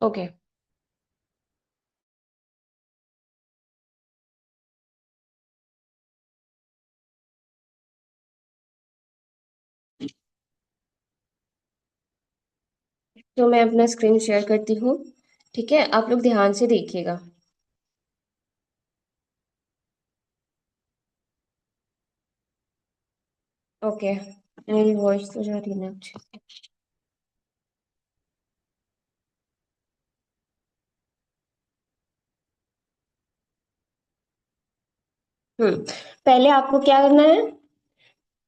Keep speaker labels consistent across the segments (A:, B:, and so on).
A: Okay. तो मैं अपना स्क्रीन शेयर करती हूँ। ठीक है, आप लोग ध्यान से देखिएगा। ओके, मेरी वॉइस तो जा रही है ना अच्छे। पहले आपको क्या करना है,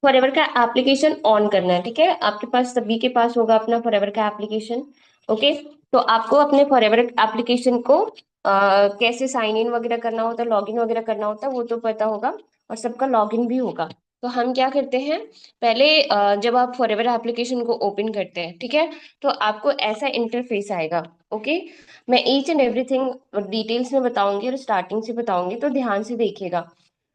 A: फॉरएवर का एप्लीकेशन ऑन करना है। ठीक है, आपके पास सभी के पास होगा अपना फॉरएवर का एप्लीकेशन। ओके, तो आपको अपने फॉरएवर एप्लीकेशन को कैसे साइन इन वगैरह करना होता है, लॉगिन वगैरह करना होता है, वो तो पता होगा, और सबका लॉगिन भी होगा। तो हम क्या करते हैं, पहले जब आप फॉरएवर एप्लीकेशन को ओपन करते हैं, ठीक है, तो आपको ऐसा इंटरफेस आएगा। ओके, मैं ईच एंड एवरीथिंग डिटेल्स में बताऊंगी और स्टार्टिंग से बताऊंगी, तो ध्यान से देखिएगा।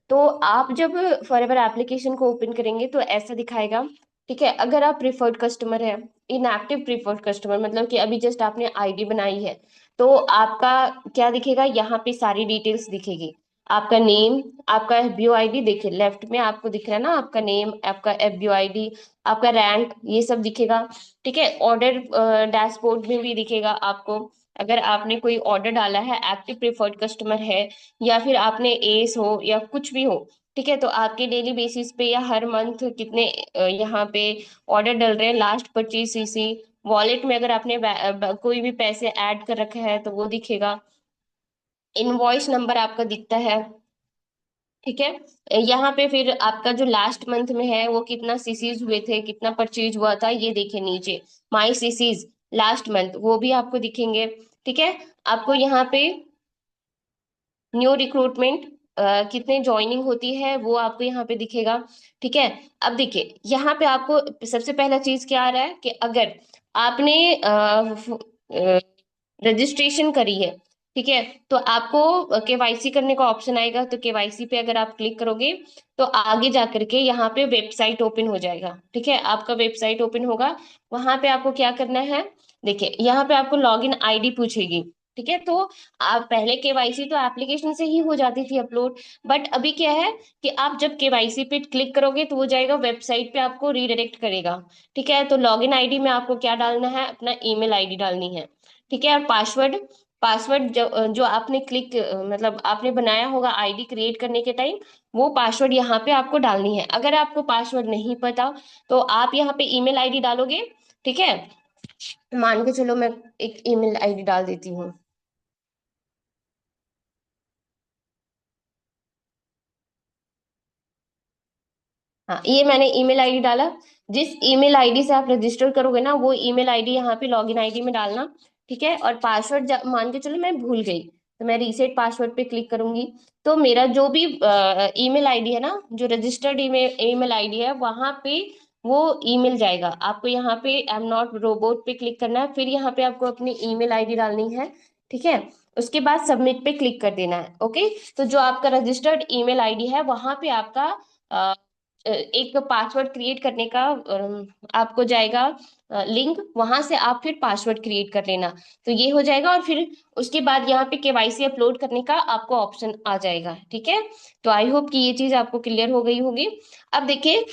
A: तो आप जब फॉरएवर एप्लीकेशन को ओपन करेंगे तो ऐसा दिखाएगा। ठीक है, अगर आप प्रिफर्ड कस्टमर है, इनएक्टिव प्रिफर्ड कस्टमर मतलब कि अभी जस्ट आपने आईडी बनाई है, तो आपका क्या दिखेगा, यहाँ पे सारी डिटेल्स दिखेगी। आपका नेम, आपका एफबीओ आईडी, देखिए लेफ्ट में आपको दिख रहा है ना, आपका नेम, आपका एफबीओ आईडी, आपका रैंक, ये सब दिखेगा। ठीक है, ऑर्डर डैशबोर्ड में भी दिखेगा आपको। अगर आपने कोई ऑर्डर डाला है, एक्टिव प्रिफर्ड कस्टमर है, या फिर आपने एस हो या कुछ भी हो, ठीक है, तो आपके डेली बेसिस पे या हर मंथ कितने यहाँ पे ऑर्डर डल रहे हैं, लास्ट 25 सीसी, वॉलेट में अगर आपने कोई भी पैसे ऐड कर रखे हैं तो वो दिखेगा। इनवॉइस नंबर आपका दिखता है। ठीक है, यहाँ पे फिर आपका जो लास्ट मंथ में है वो कितना सीसीज हुए थे, कितना परचेज हुआ था, ये देखिए नीचे माई सीसीज लास्ट मंथ, वो भी आपको दिखेंगे। ठीक है, आपको यहाँ पे न्यू रिक्रूटमेंट कितने ज्वाइनिंग होती है वो आपको यहाँ पे दिखेगा। ठीक है, अब देखिए यहाँ पे आपको सबसे पहला चीज क्या आ रहा है कि अगर आपने रजिस्ट्रेशन करी है, ठीक है, तो आपको केवाईसी करने का ऑप्शन आएगा। तो केवाईसी पे अगर आप क्लिक करोगे तो आगे जा करके यहाँ पे वेबसाइट ओपन हो जाएगा। ठीक है, आपका वेबसाइट ओपन होगा, वहां पे आपको क्या करना है, देखिए यहाँ पे आपको लॉगिन आईडी पूछेगी। ठीक है, तो आप पहले केवाईसी तो एप्लीकेशन से ही हो जाती थी अपलोड, बट अभी क्या है कि आप जब केवाईसी पे क्लिक करोगे तो वो जाएगा वेबसाइट पे, आपको रीडायरेक्ट करेगा। ठीक है, तो लॉगिन आईडी में आपको क्या डालना है, अपना ईमेल आईडी डालनी है। ठीक है, और पासवर्ड, पासवर्ड जो जो आपने क्लिक मतलब आपने बनाया होगा आईडी क्रिएट करने के टाइम, वो पासवर्ड यहाँ पे आपको डालनी है। अगर आपको पासवर्ड नहीं पता तो आप यहाँ पे ईमेल आईडी डालोगे। ठीक है, मान के चलो मैं एक ईमेल आईडी डाल देती हूँ। हाँ, ये मैंने ईमेल आईडी डाला। जिस ईमेल आईडी से आप रजिस्टर करोगे ना, वो ईमेल आईडी यहाँ पे लॉगिन आईडी में डालना। ठीक है, और पासवर्ड मान के चलो मैं भूल गई, तो मैं रीसेट पासवर्ड पे क्लिक करूंगी। तो मेरा जो भी ईमेल आईडी है ना, जो रजिस्टर्ड ईमेल ईमेल आईडी है, वहां पे वो ईमेल जाएगा। आपको यहाँ पे आई एम नॉट रोबोट पे क्लिक करना है, फिर यहाँ पे आपको अपनी ईमेल आईडी डालनी है। ठीक है, उसके बाद सबमिट पे क्लिक कर देना है। ओके, तो जो आपका रजिस्टर्ड ईमेल आईडी है वहां पे आपका एक पासवर्ड क्रिएट करने का आपको जाएगा लिंक, वहां से आप फिर पासवर्ड क्रिएट कर लेना। तो ये हो जाएगा, और फिर उसके बाद यहाँ पे केवाईसी अपलोड करने का आपको ऑप्शन आ जाएगा। ठीक है, तो आई होप कि ये चीज आपको क्लियर हो गई होगी। अब देखिए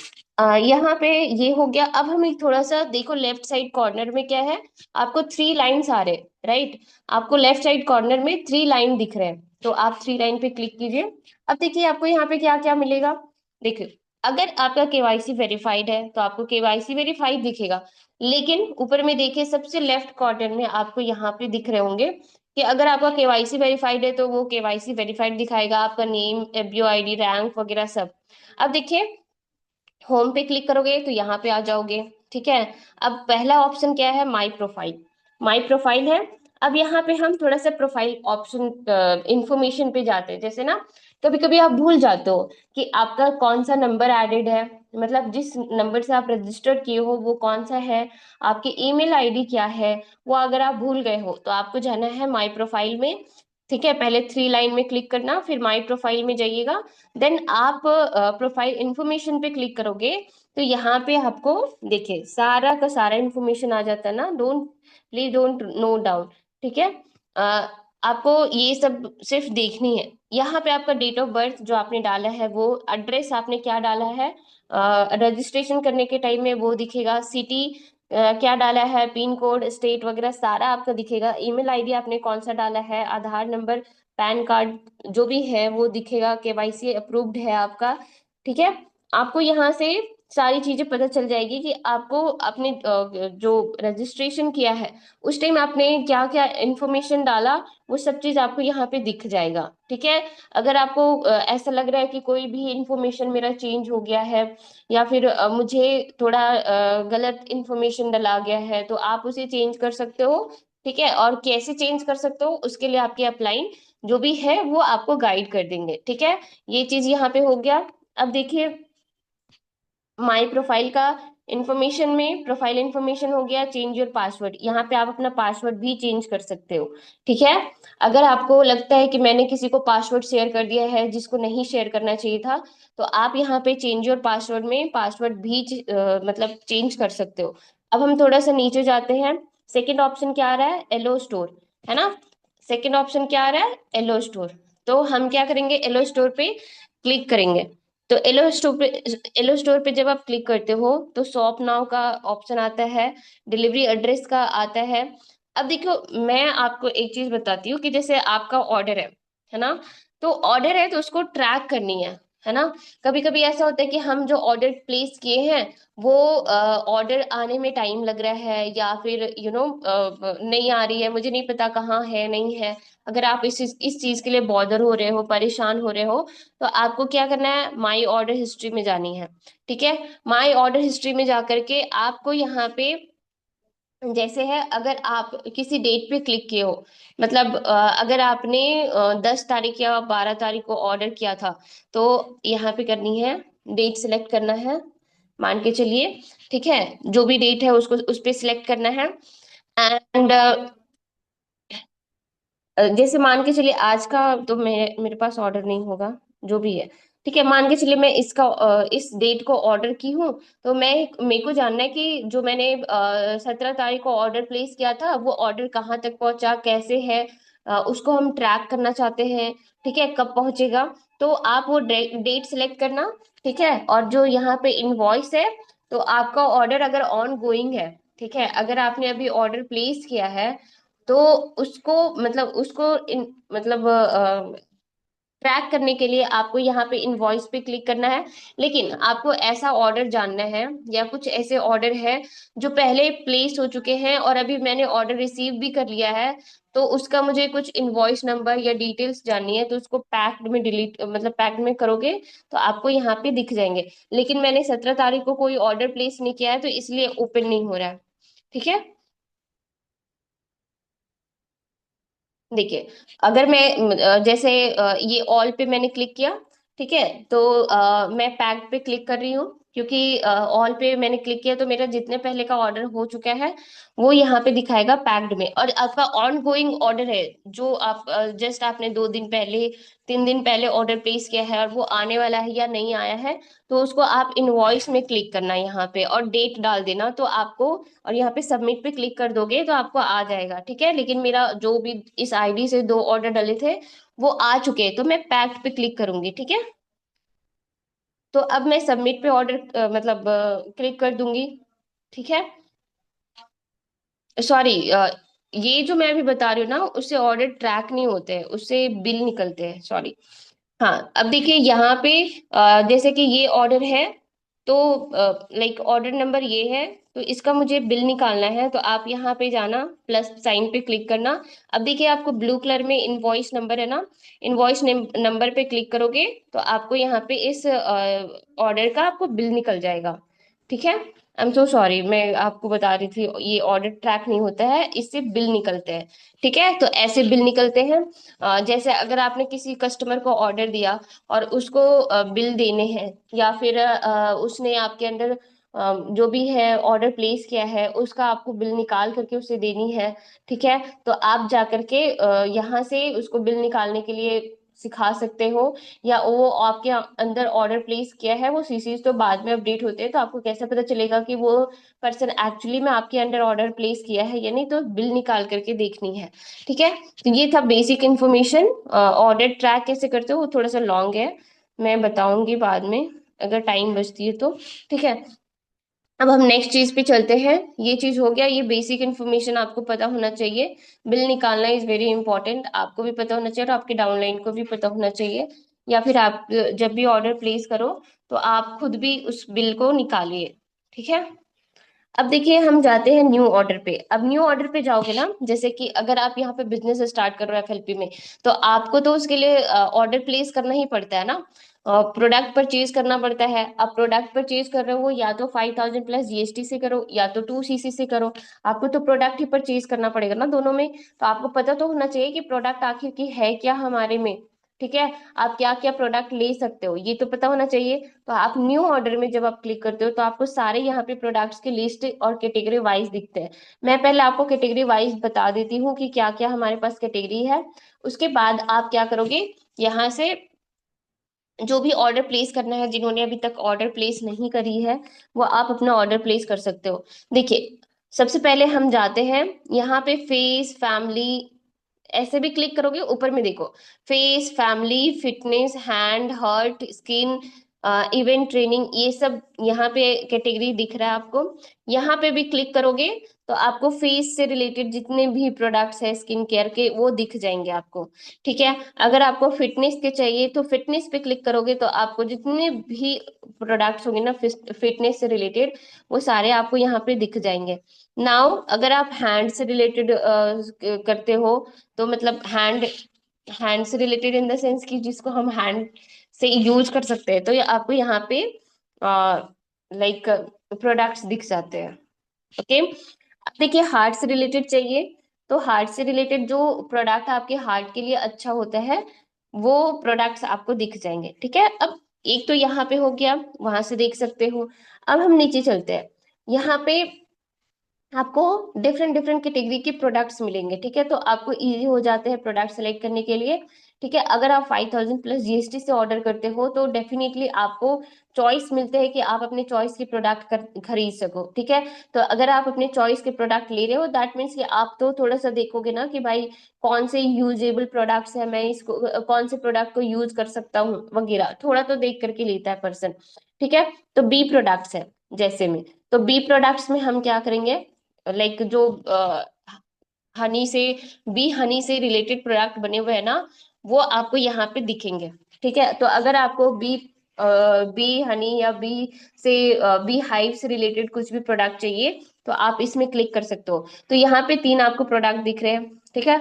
A: यहाँ पे ये हो गया। अब हम एक थोड़ा सा देखो, लेफ्ट साइड कॉर्नर में क्या है, आपको 3 लाइन्स आ रहे, राइट, आपको लेफ्ट साइड कॉर्नर में 3 लाइन दिख रहे हैं, तो आप 3 लाइन पे क्लिक कीजिए। अब देखिए आपको यहाँ पे क्या क्या मिलेगा। देखिए, अगर आपका केवाईसी वेरीफाइड है तो आपको केवाईसी वेरीफाइड दिखेगा, लेकिन ऊपर में देखिए सबसे लेफ्ट कॉर्नर में आपको यहाँ पे दिख रहे होंगे कि अगर आपका केवाईसी वेरीफाइड है तो वो केवाईसी वेरीफाइड दिखाएगा, आपका नेम, एफबीओ आईडी, रैंक वगैरह सब। अब देखिए होम पे क्लिक करोगे तो यहाँ पे आ जाओगे। ठीक है, अब पहला ऑप्शन क्या है, माई प्रोफाइल, माई प्रोफाइल है। अब यहाँ पे हम थोड़ा सा प्रोफाइल ऑप्शन इंफॉर्मेशन पे जाते हैं। जैसे ना कभी कभी आप भूल जाते हो कि आपका कौन सा नंबर एडेड है, मतलब जिस नंबर से आप रजिस्टर किए हो वो कौन सा है, आपकी ईमेल आईडी क्या है, वो अगर आप भूल गए हो तो आपको जाना है माई प्रोफाइल में। ठीक है, पहले 3 लाइन में क्लिक करना, फिर माई प्रोफाइल में जाइएगा। देन आप प्रोफाइल इंफॉर्मेशन पे क्लिक करोगे तो यहाँ पे आपको देखिए सारा का सारा इंफॉर्मेशन आ जाता है ना। Don't, please don't know doubt, ठीक है। अ, आपको ये सब सिर्फ देखनी है। यहाँ पे आपका डेट ऑफ बर्थ जो आपने डाला है, वो एड्रेस आपने क्या डाला है, रजिस्ट्रेशन करने के टाइम में वो दिखेगा, सिटी क्या डाला है, पिन कोड, स्टेट वगैरह सारा आपका दिखेगा, ईमेल आईडी आपने कौन सा डाला है, आधार नंबर, पैन कार्ड जो भी है वो दिखेगा, केवाईसी अप्रूव्ड है आपका। ठीक है। आपको यहाँ से सारी चीजें पता चल जाएगी कि आपको अपने जो रजिस्ट्रेशन किया है उस टाइम आपने क्या क्या इन्फॉर्मेशन डाला, वो सब चीज आपको यहाँ पे दिख जाएगा। ठीक है। अगर आपको ऐसा लग रहा है कि कोई भी इन्फॉर्मेशन मेरा चेंज हो गया है, या फिर मुझे थोड़ा गलत इन्फॉर्मेशन डला गया है, तो आप उसे चेंज कर सकते हो। ठीक है। और कैसे चेंज कर सकते हो उसके लिए आपके अपलाइन जो भी है वो आपको गाइड कर देंगे। ठीक है। ये चीज यहाँ पे हो गया। अब देखिए, माई प्रोफाइल का इंफॉर्मेशन में प्रोफाइल इंफॉर्मेशन हो गया, चेंज योर पासवर्ड, यहाँ पे आप अपना पासवर्ड भी चेंज कर सकते हो। ठीक है। अगर आपको लगता है कि मैंने किसी को पासवर्ड शेयर कर दिया है जिसको नहीं शेयर करना चाहिए था, तो आप यहाँ पे चेंज योर पासवर्ड में पासवर्ड भी मतलब चेंज कर सकते हो। अब हम थोड़ा सा नीचे जाते हैं। सेकेंड ऑप्शन क्या आ रहा है, एलो स्टोर, है ना। सेकेंड ऑप्शन क्या आ रहा है, एलो स्टोर। तो हम क्या करेंगे, एलो स्टोर पे क्लिक करेंगे। तो एलो स्टोर पे जब आप क्लिक करते हो तो शॉप नाउ का ऑप्शन आता है, डिलीवरी एड्रेस का आता है। अब देखो, मैं आपको एक चीज बताती हूँ कि जैसे आपका ऑर्डर है ना, तो ऑर्डर है तो उसको ट्रैक करनी है ना। कभी कभी ऐसा होता है कि हम जो ऑर्डर प्लेस किए हैं वो ऑर्डर आने में टाइम लग रहा है, या फिर नहीं आ रही है, मुझे नहीं पता कहाँ है नहीं है। अगर आप इस चीज के लिए बॉदर हो रहे हो, परेशान हो रहे हो, तो आपको क्या करना है, माई ऑर्डर हिस्ट्री में जानी है। ठीक है। माई ऑर्डर हिस्ट्री में जाकर के आपको यहाँ पे जैसे है, अगर आप किसी डेट पे क्लिक किए हो, मतलब अगर आपने 10 तारीख या 12 तारीख को ऑर्डर किया था, तो यहाँ पे करनी है, डेट सिलेक्ट करना है, मान के चलिए। ठीक है। जो भी डेट है उसको उस पे सिलेक्ट करना है। एंड जैसे मान के चलिए आज का तो मेरे पास ऑर्डर नहीं होगा, जो भी है। ठीक है। मान के चलिए मैं इस डेट को ऑर्डर की हूँ, तो मेरे को जानना है कि जो मैंने 17 तारीख को ऑर्डर प्लेस किया था वो ऑर्डर कहाँ तक पहुंचा, कैसे है, उसको हम ट्रैक करना चाहते हैं। ठीक है, कब पहुंचेगा। तो आप वो डेट सिलेक्ट करना। ठीक है। और जो यहाँ पे इनवॉइस है, तो आपका ऑर्डर अगर ऑन गोइंग है, ठीक है, अगर आपने अभी ऑर्डर प्लेस किया है, तो उसको मतलब मतलब ट्रैक करने के लिए आपको यहाँ पे इनवॉइस पे क्लिक करना है। लेकिन आपको ऐसा ऑर्डर जानना है, या कुछ ऐसे ऑर्डर है जो पहले प्लेस हो चुके हैं और अभी मैंने ऑर्डर रिसीव भी कर लिया है, तो उसका मुझे कुछ इनवॉइस नंबर या डिटेल्स जाननी है, तो उसको पैक्ड में डिलीट मतलब पैक्ड में करोगे तो आपको यहाँ पे दिख जाएंगे। लेकिन मैंने 17 तारीख को कोई ऑर्डर प्लेस नहीं किया है, तो इसलिए ओपन नहीं हो रहा है। ठीक है। देखिए, अगर मैं जैसे ये ऑल पे मैंने क्लिक किया, ठीक है, तो मैं पैक्ड पे क्लिक कर रही हूँ, क्योंकि ऑल पे मैंने क्लिक किया तो मेरा जितने पहले का ऑर्डर हो चुका है वो यहाँ पे दिखाएगा पैक्ड में। और आपका ऑन गोइंग ऑर्डर है, जो आप जस्ट आपने 2 दिन पहले 3 दिन पहले ऑर्डर प्लेस किया है और वो आने वाला है या नहीं आया है, तो उसको आप इनवॉइस में क्लिक करना है यहाँ पे और डेट डाल देना, तो आपको, और यहाँ पे सबमिट पे क्लिक कर दोगे तो आपको आ जाएगा। ठीक है। लेकिन मेरा जो भी इस आईडी से 2 ऑर्डर डले थे वो आ चुके हैं, तो मैं पैक्ड पे क्लिक करूंगी। ठीक है। तो अब मैं सबमिट पे ऑर्डर मतलब क्लिक कर दूंगी। ठीक है। सॉरी, ये जो मैं अभी बता रही हूँ ना, उससे ऑर्डर ट्रैक नहीं होते हैं, उससे बिल निकलते हैं, सॉरी। हाँ, अब देखिए यहाँ पे जैसे कि ये ऑर्डर है, तो लाइक ऑर्डर नंबर ये है, तो इसका मुझे बिल निकालना है, तो आप यहाँ पे जाना, प्लस साइन पे क्लिक करना। अब देखिए आपको ब्लू कलर में इनवॉइस नंबर है ना, इनवॉइस नंबर पे क्लिक करोगे तो आपको यहाँ पे इस ऑर्डर का आपको बिल निकल जाएगा। ठीक है। आई एम सो सॉरी, मैं आपको बता रही थी ये ऑर्डर ट्रैक नहीं होता है, इससे बिल निकलते हैं। ठीक है। तो ऐसे बिल निकलते हैं। जैसे अगर आपने किसी कस्टमर को ऑर्डर दिया और उसको बिल देने हैं, या फिर उसने आपके अंदर जो भी है ऑर्डर प्लेस किया है उसका आपको बिल निकाल करके उसे देनी है। ठीक है। तो आप जा करके यहाँ से उसको बिल निकालने के लिए सिखा सकते हो, या वो आपके अंदर ऑर्डर प्लेस किया है, वो सीसीज तो बाद में अपडेट होते हैं, तो आपको कैसे पता चलेगा कि वो पर्सन एक्चुअली में आपके अंडर ऑर्डर प्लेस किया है या नहीं, तो बिल निकाल करके देखनी है। ठीक है, तो ये था बेसिक इन्फॉर्मेशन। ऑर्डर ट्रैक कैसे करते हो वो थोड़ा सा लॉन्ग है, मैं बताऊंगी बाद में अगर टाइम बचती है तो। ठीक है, अब हम नेक्स्ट चीज पे चलते हैं। ये चीज हो गया, ये बेसिक इन्फॉर्मेशन आपको पता होना चाहिए। बिल निकालना इज वेरी इंपॉर्टेंट, आपको भी पता होना चाहिए और आपके डाउनलाइन को भी पता होना चाहिए, या फिर आप जब भी ऑर्डर प्लेस करो तो आप खुद भी उस बिल को निकालिए। ठीक है, अब देखिए हम जाते हैं न्यू ऑर्डर पे। अब न्यू ऑर्डर पे जाओगे ना, जैसे कि अगर आप यहाँ पे बिजनेस स्टार्ट कर रहे हो एफएलपी में, तो आपको तो उसके लिए ऑर्डर प्लेस करना ही पड़ता है ना, प्रोडक्ट परचेज करना पड़ता है। अब प्रोडक्ट परचेज कर रहे हो या तो 5,000 प्लस जीएसटी से करो या तो 2 सीसी से करो, आपको तो प्रोडक्ट ही परचेज करना पड़ेगा ना दोनों में। तो आपको पता तो होना चाहिए कि प्रोडक्ट आखिर की है क्या हमारे में। ठीक है, आप क्या क्या प्रोडक्ट ले सकते हो ये तो पता होना चाहिए। तो आप न्यू ऑर्डर में जब आप क्लिक करते हो तो आपको सारे यहाँ पे प्रोडक्ट्स की लिस्ट और कैटेगरी वाइज दिखते हैं। मैं पहले आपको कैटेगरी वाइज बता देती हूँ कि क्या क्या हमारे पास कैटेगरी है। उसके बाद आप क्या करोगे, यहाँ से जो भी ऑर्डर प्लेस करना है, जिन्होंने अभी तक ऑर्डर प्लेस नहीं करी है वो आप अपना ऑर्डर प्लेस कर सकते हो। देखिए, सबसे पहले हम जाते हैं यहाँ पे फेस फैमिली, ऐसे भी क्लिक करोगे ऊपर में देखो, face family fitness hand heart skin event training, ये सब यहाँ पे कैटेगरी दिख रहा है आपको। यहाँ पे भी क्लिक करोगे तो आपको फेस से रिलेटेड जितने भी प्रोडक्ट्स है स्किन केयर के वो दिख जाएंगे आपको। ठीक है, अगर आपको फिटनेस के चाहिए तो फिटनेस पे क्लिक करोगे तो आपको जितने भी प्रोडक्ट्स होंगे ना फिटनेस से रिलेटेड, वो सारे आपको यहाँ पे दिख जाएंगे। नाउ अगर आप हैंड से रिलेटेड करते हो, तो मतलब हैंड हैंड से रिलेटेड इन द सेंस कि जिसको हम हैंड से यूज कर सकते हैं, तो ये आपको यहाँ पे लाइक प्रोडक्ट्स दिख जाते हैं। ओके, अब देखिए हार्ट से रिलेटेड चाहिए, तो हार्ट से रिलेटेड जो प्रोडक्ट आपके हार्ट के लिए अच्छा होता है वो प्रोडक्ट्स आपको दिख जाएंगे। ठीक है, अब एक तो यहाँ पे हो गया, वहां से देख सकते हो। अब हम नीचे चलते हैं, यहाँ पे आपको डिफरेंट डिफरेंट कैटेगरी के प्रोडक्ट्स मिलेंगे। ठीक है, तो आपको इजी हो जाते हैं प्रोडक्ट सेलेक्ट करने के लिए। ठीक है, अगर आप 5,000 प्लस जीएसटी से ऑर्डर करते हो तो डेफिनेटली आपको चॉइस मिलते हैं कि आप अपने चॉइस के प्रोडक्ट खरीद सको। ठीक है, तो अगर आप अपने चॉइस के प्रोडक्ट ले रहे हो दैट मीन्स कि आप तो थोड़ा सा देखोगे ना कि भाई कौन से यूजेबल प्रोडक्ट्स है, मैं इसको कौन से प्रोडक्ट को यूज कर सकता हूँ वगैरह, थोड़ा तो देख करके लेता है पर्सन। ठीक है, तो बी प्रोडक्ट्स है जैसे में, तो बी प्रोडक्ट्स में हम क्या करेंगे, लाइक जो हनी से बी हनी से रिलेटेड प्रोडक्ट बने हुए हैं ना, वो आपको यहाँ पे दिखेंगे। ठीक है, तो अगर आपको बी हनी या बी से बी हाइव से रिलेटेड कुछ भी प्रोडक्ट चाहिए तो आप इसमें क्लिक कर सकते हो। तो यहाँ पे 3 आपको प्रोडक्ट दिख रहे हैं। ठीक है,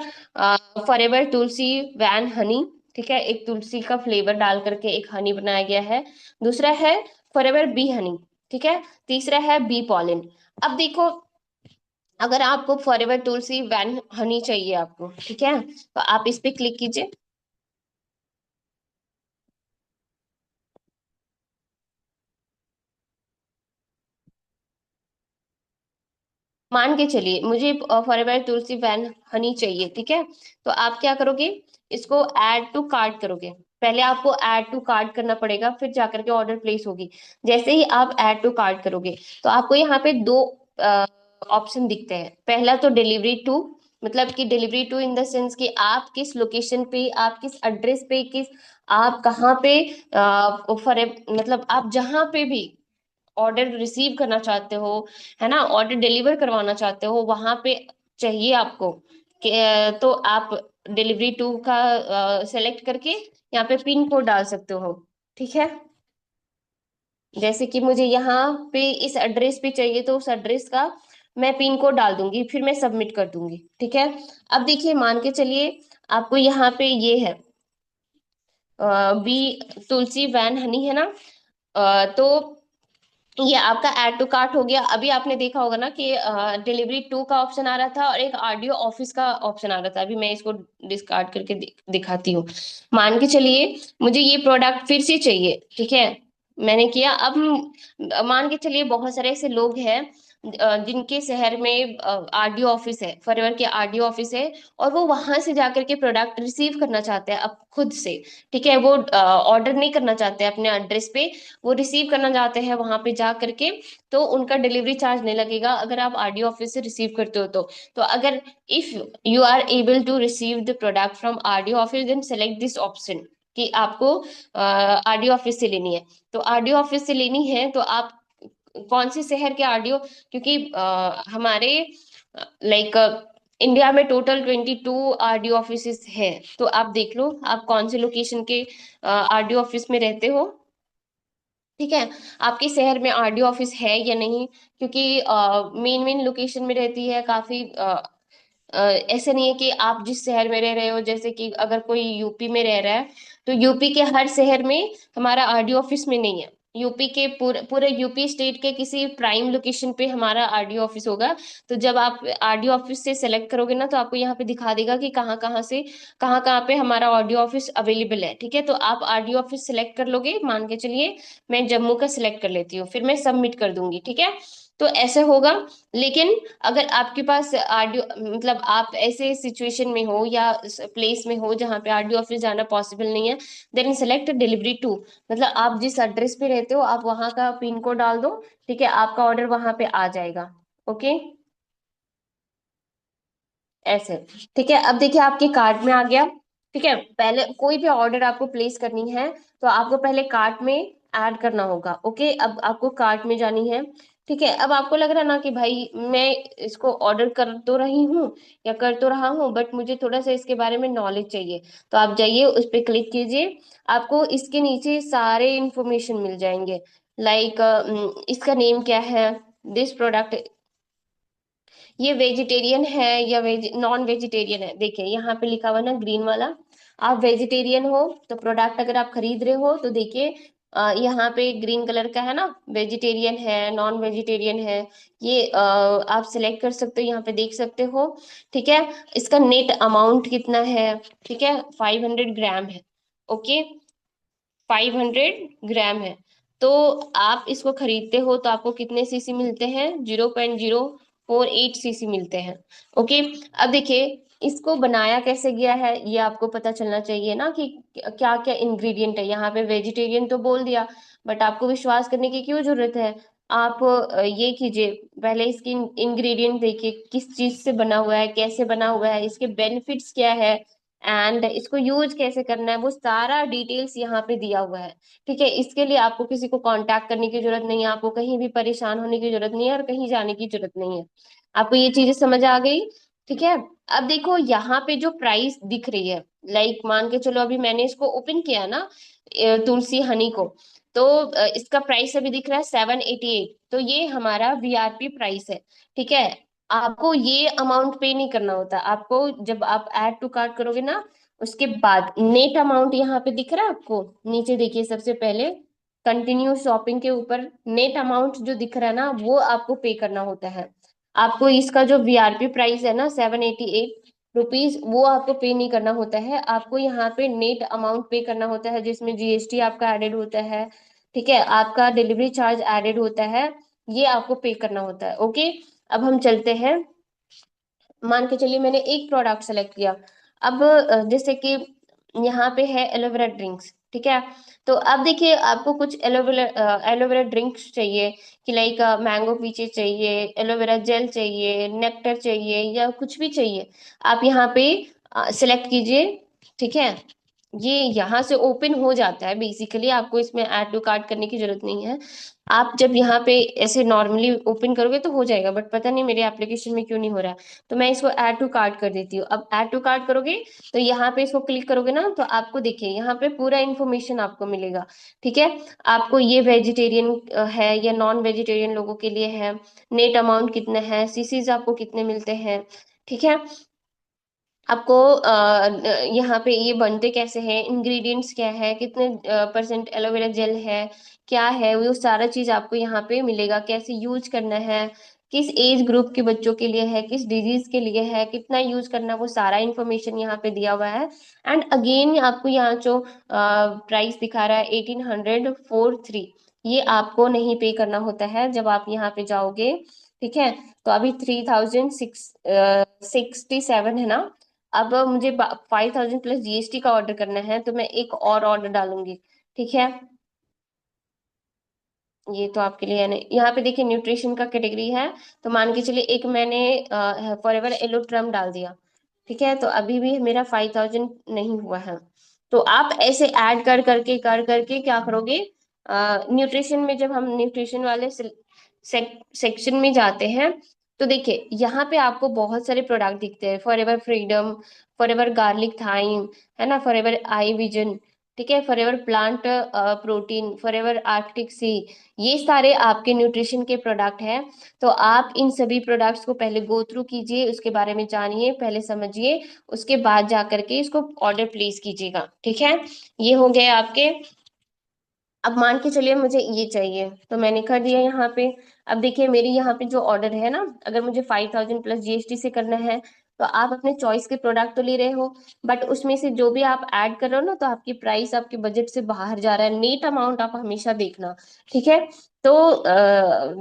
A: फॉरएवर तुलसी वैन हनी, ठीक है, एक तुलसी का फ्लेवर डाल करके एक हनी बनाया गया है। दूसरा है फॉरएवर बी हनी। ठीक है, तीसरा है बी पॉलिन। अब देखो, अगर आपको फॉरएवर तुलसी वैन हनी चाहिए आपको, ठीक है, तो आप इस पे क्लिक कीजिए। मान के चलिए मुझे फॉरएवर तुलसी वैन हनी चाहिए। ठीक है, तो आप क्या करोगे, इसको ऐड टू कार्ट करोगे। पहले आपको ऐड टू कार्ट करना पड़ेगा, फिर जाकर के ऑर्डर प्लेस होगी। जैसे ही आप ऐड टू कार्ट करोगे तो आपको यहाँ पे 2 ऑप्शन दिखते हैं। पहला तो डिलीवरी टू, मतलब कि delivery to in the sense कि आप किस लोकेशन पे, आप किस एड्रेस पे, किस आप कहाँ पे फॉर मतलब आप जहाँ पे भी ऑर्डर रिसीव करना चाहते हो, है ना, ऑर्डर डिलीवर करवाना चाहते हो वहां पे चाहिए आपको तो आप डिलीवरी टू का सेलेक्ट करके यहाँ पे पिन कोड डाल सकते हो। ठीक है, जैसे कि मुझे यहाँ पे इस एड्रेस पे चाहिए तो उस एड्रेस का मैं पिन कोड डाल दूंगी, फिर मैं सबमिट कर दूंगी। ठीक है, अब देखिए मान के चलिए आपको यहाँ पे ये है बी तुलसी वैन हनी, है ना, तो ये आपका ऐड टू कार्ट हो गया। अभी आपने देखा होगा ना कि डिलीवरी टू का ऑप्शन आ रहा था और एक आरडीओ ऑफिस का ऑप्शन आ रहा था। अभी मैं इसको डिस्कार्ड करके दिखाती हूँ। मान के चलिए मुझे ये प्रोडक्ट फिर से चाहिए। ठीक है, मैंने किया। अब मान के चलिए बहुत सारे ऐसे लोग हैं जिनके शहर में आरडीओ ऑफिस है, फॉरएवर के आरडीओ ऑफिस है, और वो वहां से जाकर के प्रोडक्ट रिसीव करना चाहते हैं अब खुद से। ठीक है, वो ऑर्डर नहीं करना चाहते अपने एड्रेस पे, वो रिसीव करना चाहते हैं वहां पे जा करके। तो उनका डिलीवरी चार्ज नहीं लगेगा अगर आप आरडीओ ऑफिस से रिसीव करते हो तो अगर if you are able to receive the product from RDO office, then select this option कि आपको आरडीओ ऑफिस से लेनी है। तो आरडीओ ऑफिस से लेनी है तो आप कौन से शहर के आरडीओ, क्योंकि हमारे लाइक इंडिया में टोटल 22 आरडीओ ऑफिस है। तो आप देख लो आप कौन से लोकेशन के आरडीओ ऑफिस में रहते हो। ठीक है, आपके शहर में आरडीओ ऑफिस है या नहीं, क्योंकि मेन मेन लोकेशन में रहती है काफी। ऐसे नहीं है कि आप जिस शहर में रह रहे हो, जैसे कि अगर कोई यूपी में रह रहा है तो यूपी के हर शहर में हमारा आरडीओ ऑफिस में नहीं है। यूपी के पूरे पूरे यूपी स्टेट के किसी प्राइम लोकेशन पे हमारा आरडीओ ऑफिस होगा। तो जब आप आरडीओ ऑफिस से सेलेक्ट करोगे ना, तो आपको यहाँ पे दिखा देगा कि कहाँ कहाँ से कहाँ कहाँ पे हमारा आरडीओ ऑफिस अवेलेबल है। ठीक है, तो आप आरडीओ ऑफिस सेलेक्ट कर लोगे, मान के चलिए मैं जम्मू का सिलेक्ट कर लेती हूँ, फिर मैं सबमिट कर दूंगी। ठीक है, तो ऐसे होगा। लेकिन अगर आपके पास आरडीओ, मतलब आप ऐसे सिचुएशन में हो या प्लेस में हो जहाँ पे आरडीओ ऑफिस जाना पॉसिबल नहीं है, देन सेलेक्ट डिलीवरी टू। मतलब आप जिस एड्रेस पे रहते हो आप वहां का पिन कोड डाल दो। ठीक है, आपका ऑर्डर वहां पे आ जाएगा। ओके, ऐसे। ठीक है, अब देखिए आपके कार्ट में आ गया। ठीक है, पहले कोई भी ऑर्डर आपको प्लेस करनी है तो आपको पहले कार्ट में ऐड करना होगा। ओके, अब आपको कार्ट में जानी है। ठीक है, अब आपको लग रहा है ना कि भाई मैं इसको ऑर्डर कर तो रही हूँ या कर तो रहा हूँ, बट मुझे थोड़ा सा इसके बारे में नॉलेज चाहिए। तो आप जाइए उस पर क्लिक कीजिए, आपको इसके नीचे सारे इंफॉर्मेशन मिल जाएंगे। लाइक इसका नेम क्या है, दिस प्रोडक्ट, ये वेजिटेरियन है या नॉन वेजिटेरियन है। देखिए यहाँ पे लिखा हुआ ना ग्रीन वाला, आप वेजिटेरियन हो तो प्रोडक्ट अगर आप खरीद रहे हो तो देखिए यहाँ पे ग्रीन कलर का है ना, वेजिटेरियन है नॉन वेजिटेरियन है, ये आप सिलेक्ट कर सकते हो, यहाँ पे देख सकते हो। ठीक है, इसका नेट अमाउंट कितना है। ठीक है, 500 ग्राम है। ओके, 500 ग्राम है। तो आप इसको खरीदते हो तो आपको कितने सीसी मिलते हैं, 0.048 सीसी मिलते हैं। ओके, अब देखिए इसको बनाया कैसे गया है ये आपको पता चलना चाहिए ना कि क्या क्या इंग्रेडिएंट है। यहाँ पे वेजिटेरियन तो बोल दिया, बट आपको विश्वास करने की क्यों जरूरत है। आप ये कीजिए, पहले इसकी इंग्रेडिएंट देखिए किस चीज से बना हुआ है, कैसे बना हुआ है, इसके बेनिफिट्स क्या है, एंड इसको यूज कैसे करना है, वो सारा डिटेल्स यहाँ पे दिया हुआ है। ठीक है, इसके लिए आपको किसी को कांटेक्ट करने की जरूरत नहीं है, आपको कहीं भी परेशान होने की जरूरत नहीं है और कहीं जाने की जरूरत नहीं है। आपको ये चीजें समझ आ गई। ठीक है, अब देखो यहाँ पे जो प्राइस दिख रही है, लाइक मान के चलो अभी मैंने इसको ओपन किया ना, तुलसी हनी को, तो इसका प्राइस अभी दिख रहा है 788। तो ये हमारा वीआरपी प्राइस है। ठीक है, आपको ये अमाउंट पे नहीं करना होता, आपको जब आप ऐड टू कार्ट करोगे ना उसके बाद नेट अमाउंट यहाँ पे दिख रहा है आपको, नीचे देखिए सबसे पहले कंटिन्यू शॉपिंग के ऊपर नेट अमाउंट जो दिख रहा है ना वो आपको पे करना होता है। आपको इसका जो वीआरपी प्राइस है ना 788 रुपीज, वो आपको पे नहीं करना होता है, आपको यहाँ पे नेट अमाउंट पे करना होता है जिसमें जीएसटी आपका एडेड होता है। ठीक है, आपका डिलीवरी चार्ज एडेड होता है, ये आपको पे करना होता है। ओके, अब हम चलते हैं। मान के चलिए मैंने एक प्रोडक्ट सेलेक्ट किया। अब जैसे कि यहाँ पे है एलोवेरा ड्रिंक्स। ठीक है, तो अब देखिए आपको कुछ एलोवेरा ड्रिंक्स चाहिए कि लाइक मैंगो पीचे चाहिए, एलोवेरा जेल चाहिए, नेक्टर चाहिए, या कुछ भी चाहिए, आप यहाँ पे सिलेक्ट कीजिए। ठीक है, ये यहाँ से ओपन हो जाता है, बेसिकली आपको इसमें ऐड टू कार्ट करने की जरूरत नहीं है। आप जब यहाँ पे ऐसे नॉर्मली ओपन करोगे तो हो जाएगा, बट पता नहीं मेरे एप्लीकेशन में क्यों नहीं हो रहा है। तो मैं इसको ऐड टू कार्ट कर देती हूँ। अब ऐड टू कार्ट करोगे तो यहाँ पे इसको क्लिक करोगे ना तो आपको देखिए यहाँ पे पूरा इन्फॉर्मेशन आपको मिलेगा। ठीक है, आपको ये वेजिटेरियन है या नॉन वेजिटेरियन लोगों के लिए है, नेट अमाउंट कितना है, सीसीज आपको कितने मिलते हैं। ठीक है, आपको यहाँ पे ये बनते कैसे हैं, इंग्रेडिएंट्स क्या है, कितने परसेंट एलोवेरा जेल है, क्या है, वो सारा चीज आपको यहाँ पे मिलेगा, कैसे यूज करना है, किस एज ग्रुप के बच्चों के लिए है, किस डिजीज के लिए है, कितना यूज करना है, वो सारा इन्फॉर्मेशन यहाँ पे दिया हुआ है। एंड अगेन आपको यहाँ जो प्राइस दिखा रहा है 1843, ये आपको नहीं पे करना होता है जब आप यहाँ पे जाओगे ठीक है। तो अभी 3667 है ना। अब मुझे 5000 प्लस जीएसटी का ऑर्डर करना है, तो मैं एक और ऑर्डर डालूंगी। ठीक है, ये तो आपके लिए है नहीं। यहाँ पे देखिए न्यूट्रिशन का कैटेगरी है, तो मान के चलिए एक मैंने फॉर एवर एलो ट्रम डाल दिया। ठीक है, तो अभी भी मेरा 5000 नहीं हुआ है। तो आप ऐसे ऐड कर करके क्या करोगे, न्यूट्रिशन में जब हम न्यूट्रिशन वाले सेक्शन में जाते हैं, तो देखिए यहाँ पे आपको बहुत सारे प्रोडक्ट दिखते हैं, Forever Freedom, Forever Garlic Thyme, है ना, फॉर एवर आई विजन, ठीक है, Forever Plant Protein, Forever Arctic Sea, ये सारे आपके न्यूट्रिशन के प्रोडक्ट हैं। तो आप इन सभी प्रोडक्ट्स को पहले गो थ्रू कीजिए, उसके बारे में जानिए, पहले समझिए, उसके बाद जा करके इसको ऑर्डर प्लेस कीजिएगा। ठीक है, ये हो गए आपके। अब मान के चलिए मुझे ये चाहिए, तो मैंने कर दिया यहाँ पे। अब देखिए मेरी यहाँ पे जो ऑर्डर है ना, अगर मुझे 5000 प्लस जीएसटी से करना है, तो आप अपने चॉइस के प्रोडक्ट तो ले रहे हो, बट उसमें से जो भी आप ऐड कर रहे हो ना, तो आपकी प्राइस आपके बजट से बाहर जा रहा है। नेट अमाउंट आप हमेशा देखना। ठीक है, तो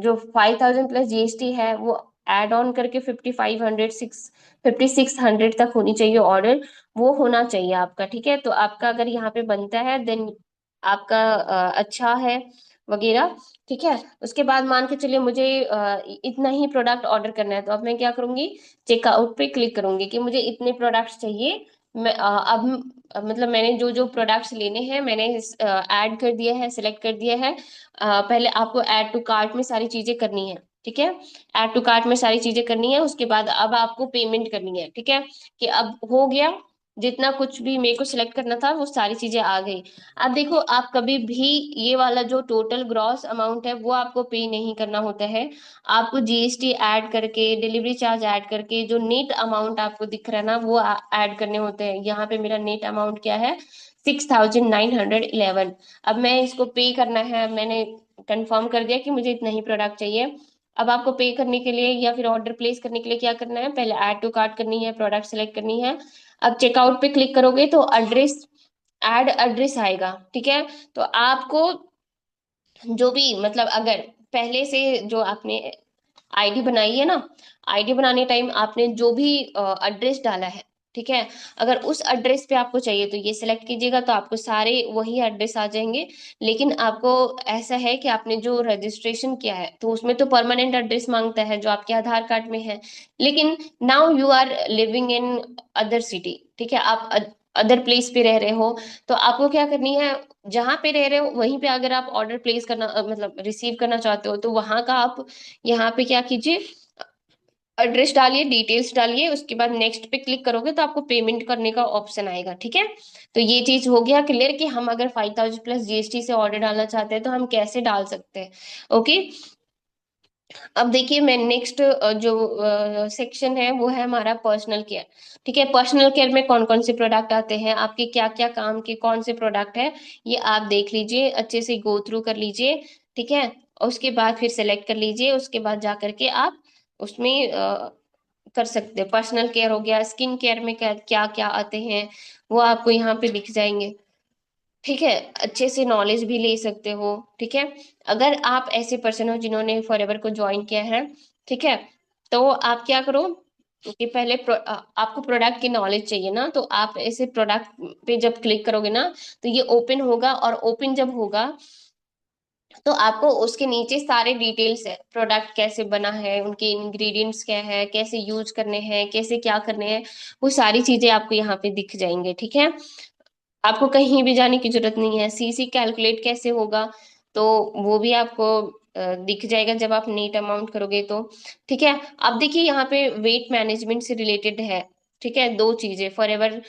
A: जो 5000 प्लस जीएसटी है वो एड ऑन करके 5600 तक होनी चाहिए ऑर्डर, वो होना चाहिए आपका। ठीक है, तो आपका अगर यहाँ पे बनता है देन आपका अच्छा है वगैरह। ठीक है, उसके बाद मान के चलिए मुझे इतना ही प्रोडक्ट ऑर्डर करना है, तो अब मैं क्या करूंगी, चेकआउट पे क्लिक करूंगी कि मुझे इतने प्रोडक्ट्स चाहिए। मैं मतलब मैंने जो जो प्रोडक्ट्स लेने हैं मैंने ऐड कर दिया है, सिलेक्ट कर दिया है। पहले आपको ऐड टू कार्ट में सारी चीजें करनी है। ठीक है, ऐड टू कार्ट में सारी चीजें करनी है, उसके बाद अब आपको पेमेंट करनी है। ठीक है, कि अब हो गया, जितना कुछ भी मेरे को सिलेक्ट करना था वो सारी चीजें आ गई। अब देखो आप कभी भी ये वाला जो टोटल ग्रॉस अमाउंट है वो आपको पे नहीं करना होता है। आपको जीएसटी ऐड करके, डिलीवरी चार्ज ऐड करके जो नेट अमाउंट आपको दिख रहा है ना, वो ऐड करने होते हैं। यहाँ पे मेरा नेट अमाउंट क्या है, 6911। अब मैं इसको पे करना है, मैंने कंफर्म कर दिया कि मुझे इतना ही प्रोडक्ट चाहिए। अब आपको पे करने के लिए या फिर ऑर्डर प्लेस करने के लिए क्या करना है, पहले ऐड टू कार्ट करनी है, प्रोडक्ट सेलेक्ट करनी है। अब चेकआउट पे क्लिक करोगे तो एड्रेस, ऐड एड्रेस आएगा। ठीक है, तो आपको जो भी मतलब अगर पहले से जो आपने आईडी बनाई है ना, आईडी बनाने टाइम आपने जो भी एड्रेस डाला है, ठीक है, अगर उस एड्रेस पे आपको चाहिए तो ये सिलेक्ट कीजिएगा, तो आपको सारे वही एड्रेस आ जाएंगे। लेकिन आपको ऐसा है कि आपने जो रजिस्ट्रेशन किया है तो उसमें तो परमानेंट एड्रेस मांगता है जो आपके आधार कार्ड में है। लेकिन now you are living in other city, ठीक है, आप अदर प्लेस पे रह रहे हो, तो आपको क्या करनी है, जहां पे रह रहे हो वहीं पे अगर आप ऑर्डर प्लेस करना मतलब रिसीव करना चाहते हो, तो वहां का आप यहाँ पे क्या कीजिए, एड्रेस डालिए, डिटेल्स डालिए, उसके बाद नेक्स्ट पे क्लिक करोगे तो आपको पेमेंट करने का ऑप्शन आएगा। ठीक है, तो ये चीज हो गया क्लियर कि हम अगर 5000 प्लस जीएसटी से ऑर्डर डालना चाहते हैं तो हम कैसे डाल सकते हैं। ओके, अब देखिए मैं नेक्स्ट जो सेक्शन है वो है हमारा पर्सनल केयर। ठीक है, पर्सनल केयर में कौन कौन से प्रोडक्ट आते हैं, आपके क्या क्या काम के कौन से प्रोडक्ट है, ये आप देख लीजिए, अच्छे से गो थ्रू कर लीजिए। ठीक है, और उसके बाद फिर सेलेक्ट कर लीजिए, उसके बाद जा करके आप उसमें कर सकते हैं। पर्सनल केयर हो गया, स्किन केयर में क्या क्या क्या आते हैं वो आपको यहाँ पे दिख जाएंगे। ठीक है, अच्छे से नॉलेज भी ले सकते हो। ठीक है, अगर आप ऐसे पर्सन हो जिन्होंने फॉरएवर को ज्वाइन किया है, ठीक है, तो आप क्या करो कि पहले आपको प्रोडक्ट की नॉलेज चाहिए ना, तो आप ऐसे प्रोडक्ट पे जब क्लिक करोगे ना, तो ये ओपन होगा, और ओपन जब होगा तो आपको उसके नीचे सारे डिटेल्स है, प्रोडक्ट कैसे बना है, उनके इंग्रेडिएंट्स क्या है, कैसे यूज करने हैं, कैसे क्या करने हैं, वो सारी चीजें आपको यहाँ पे दिख जाएंगे। ठीक है, आपको कहीं भी जाने की जरूरत नहीं है। सीसी कैलकुलेट कैसे होगा, तो वो भी आपको दिख जाएगा जब आप नेट अमाउंट करोगे तो। ठीक है, अब देखिए यहाँ पे वेट मैनेजमेंट से रिलेटेड है। ठीक है, दो चीजें, Forever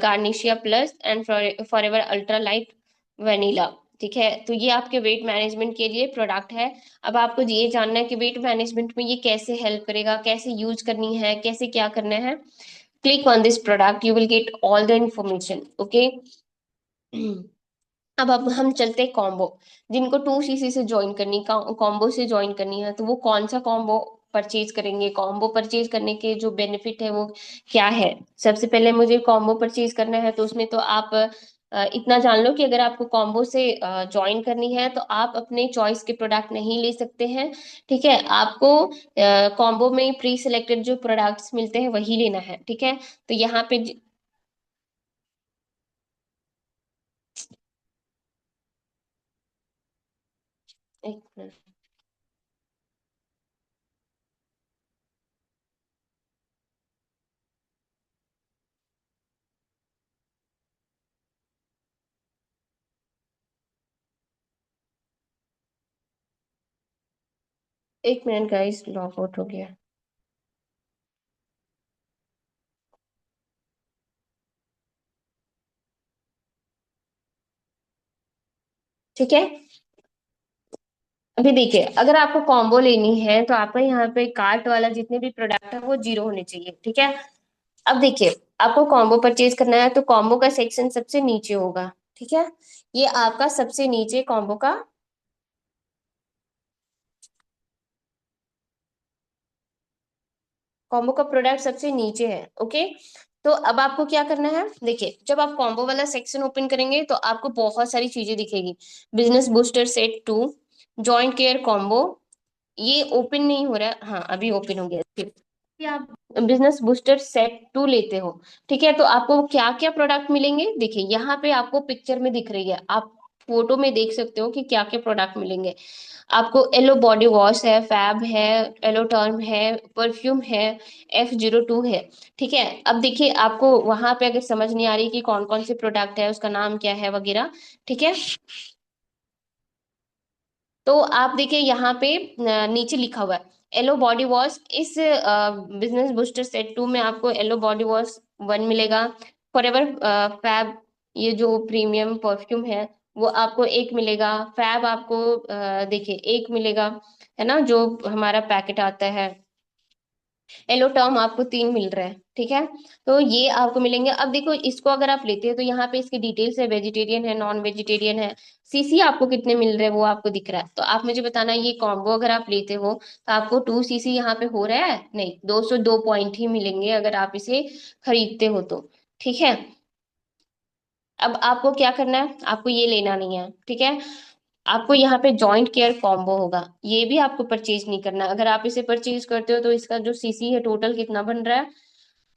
A: Garcinia Plus and Forever Ultra Lite Vanilla. ठीक है, तो ये आपके वेट मैनेजमेंट के लिए प्रोडक्ट है। अब आपको ये जानना है कि वेट मैनेजमेंट में ये कैसे हेल्प करेगा, कैसे यूज करनी है, कैसे क्या करना है। Click on this product, you will get all the information. Okay, अब हम चलते हैं कॉम्बो। जिनको 2cc से ज्वाइन करनी, कॉम्बो से ज्वाइन करनी है, तो वो कौन सा कॉम्बो परचेज करेंगे, कॉम्बो परचेज करने के जो बेनिफिट है वो क्या है। सबसे पहले मुझे कॉम्बो परचेज करना है, तो उसमें तो आप इतना जान लो कि अगर आपको कॉम्बो से ज्वाइन करनी है तो आप अपने चॉइस के प्रोडक्ट नहीं ले सकते हैं। ठीक है, आपको कॉम्बो में प्री सिलेक्टेड जो प्रोडक्ट्स मिलते हैं वही लेना है। ठीक है, तो यहाँ पे एक मिनट। एक मिनट गाइस, लॉग आउट हो गया। ठीक है, अभी देखिए, अगर आपको कॉम्बो लेनी है तो आपका यहाँ पे कार्ट वाला जितने भी प्रोडक्ट है वो जीरो होने चाहिए। ठीक है, अब देखिए, आपको कॉम्बो परचेज करना है तो कॉम्बो का सेक्शन सबसे नीचे होगा। ठीक है, ये आपका सबसे नीचे कॉम्बो का प्रोडक्ट सबसे नीचे है। ओके, तो अब आपको क्या करना है, देखिए, जब आप कॉम्बो वाला सेक्शन ओपन करेंगे तो आपको बहुत सारी चीजें दिखेगी। Business booster set 2, joint care combo, ये ओपन नहीं हो रहा है। हाँ, अभी ओपन हो गया। फिर कि आप बिजनेस बूस्टर सेट 2 लेते हो, ठीक है, तो आपको क्या क्या प्रोडक्ट मिलेंगे, देखिए यहाँ पे आपको पिक्चर में दिख रही है, आप फोटो में देख सकते हो कि क्या क्या प्रोडक्ट मिलेंगे। आपको एलो बॉडी वॉश है, फैब है, एलो टर्म है, परफ्यूम है, F02 है। ठीक है, अब देखिए, आपको वहां पे अगर समझ नहीं आ रही कि कौन कौन से प्रोडक्ट है, उसका नाम क्या है वगैरह, ठीक है, तो आप देखिए यहाँ पे नीचे लिखा हुआ है एलो बॉडी वॉश। इस बिजनेस बूस्टर सेट 2 में आपको एलो बॉडी वॉश 1 मिलेगा। फॉरएवर फैब, ये जो प्रीमियम परफ्यूम है, वो आपको एक मिलेगा। फैब आपको देखिए एक मिलेगा, है ना, जो हमारा पैकेट आता है। एलो टर्म आपको 3 मिल रहा है। ठीक है, तो ये आपको मिलेंगे। अब देखो, इसको अगर आप लेते हैं तो यहाँ पे इसकी डिटेल्स है, वेजिटेरियन है, नॉन वेजिटेरियन है, सीसी आपको कितने मिल रहे हैं वो आपको दिख रहा है। तो आप मुझे बताना, ये कॉम्बो अगर आप लेते हो तो आपको 2 सीसी यहाँ पे हो रहा है, नहीं, 202 पॉइंट ही मिलेंगे अगर आप इसे खरीदते हो तो। ठीक है, अब आपको क्या करना है, आपको ये लेना नहीं है। ठीक है, आपको यहाँ पे जॉइंट केयर कॉम्बो होगा, ये भी आपको परचेज नहीं करना। अगर आप इसे परचेज करते हो तो इसका जो सीसी है टोटल कितना बन रहा है,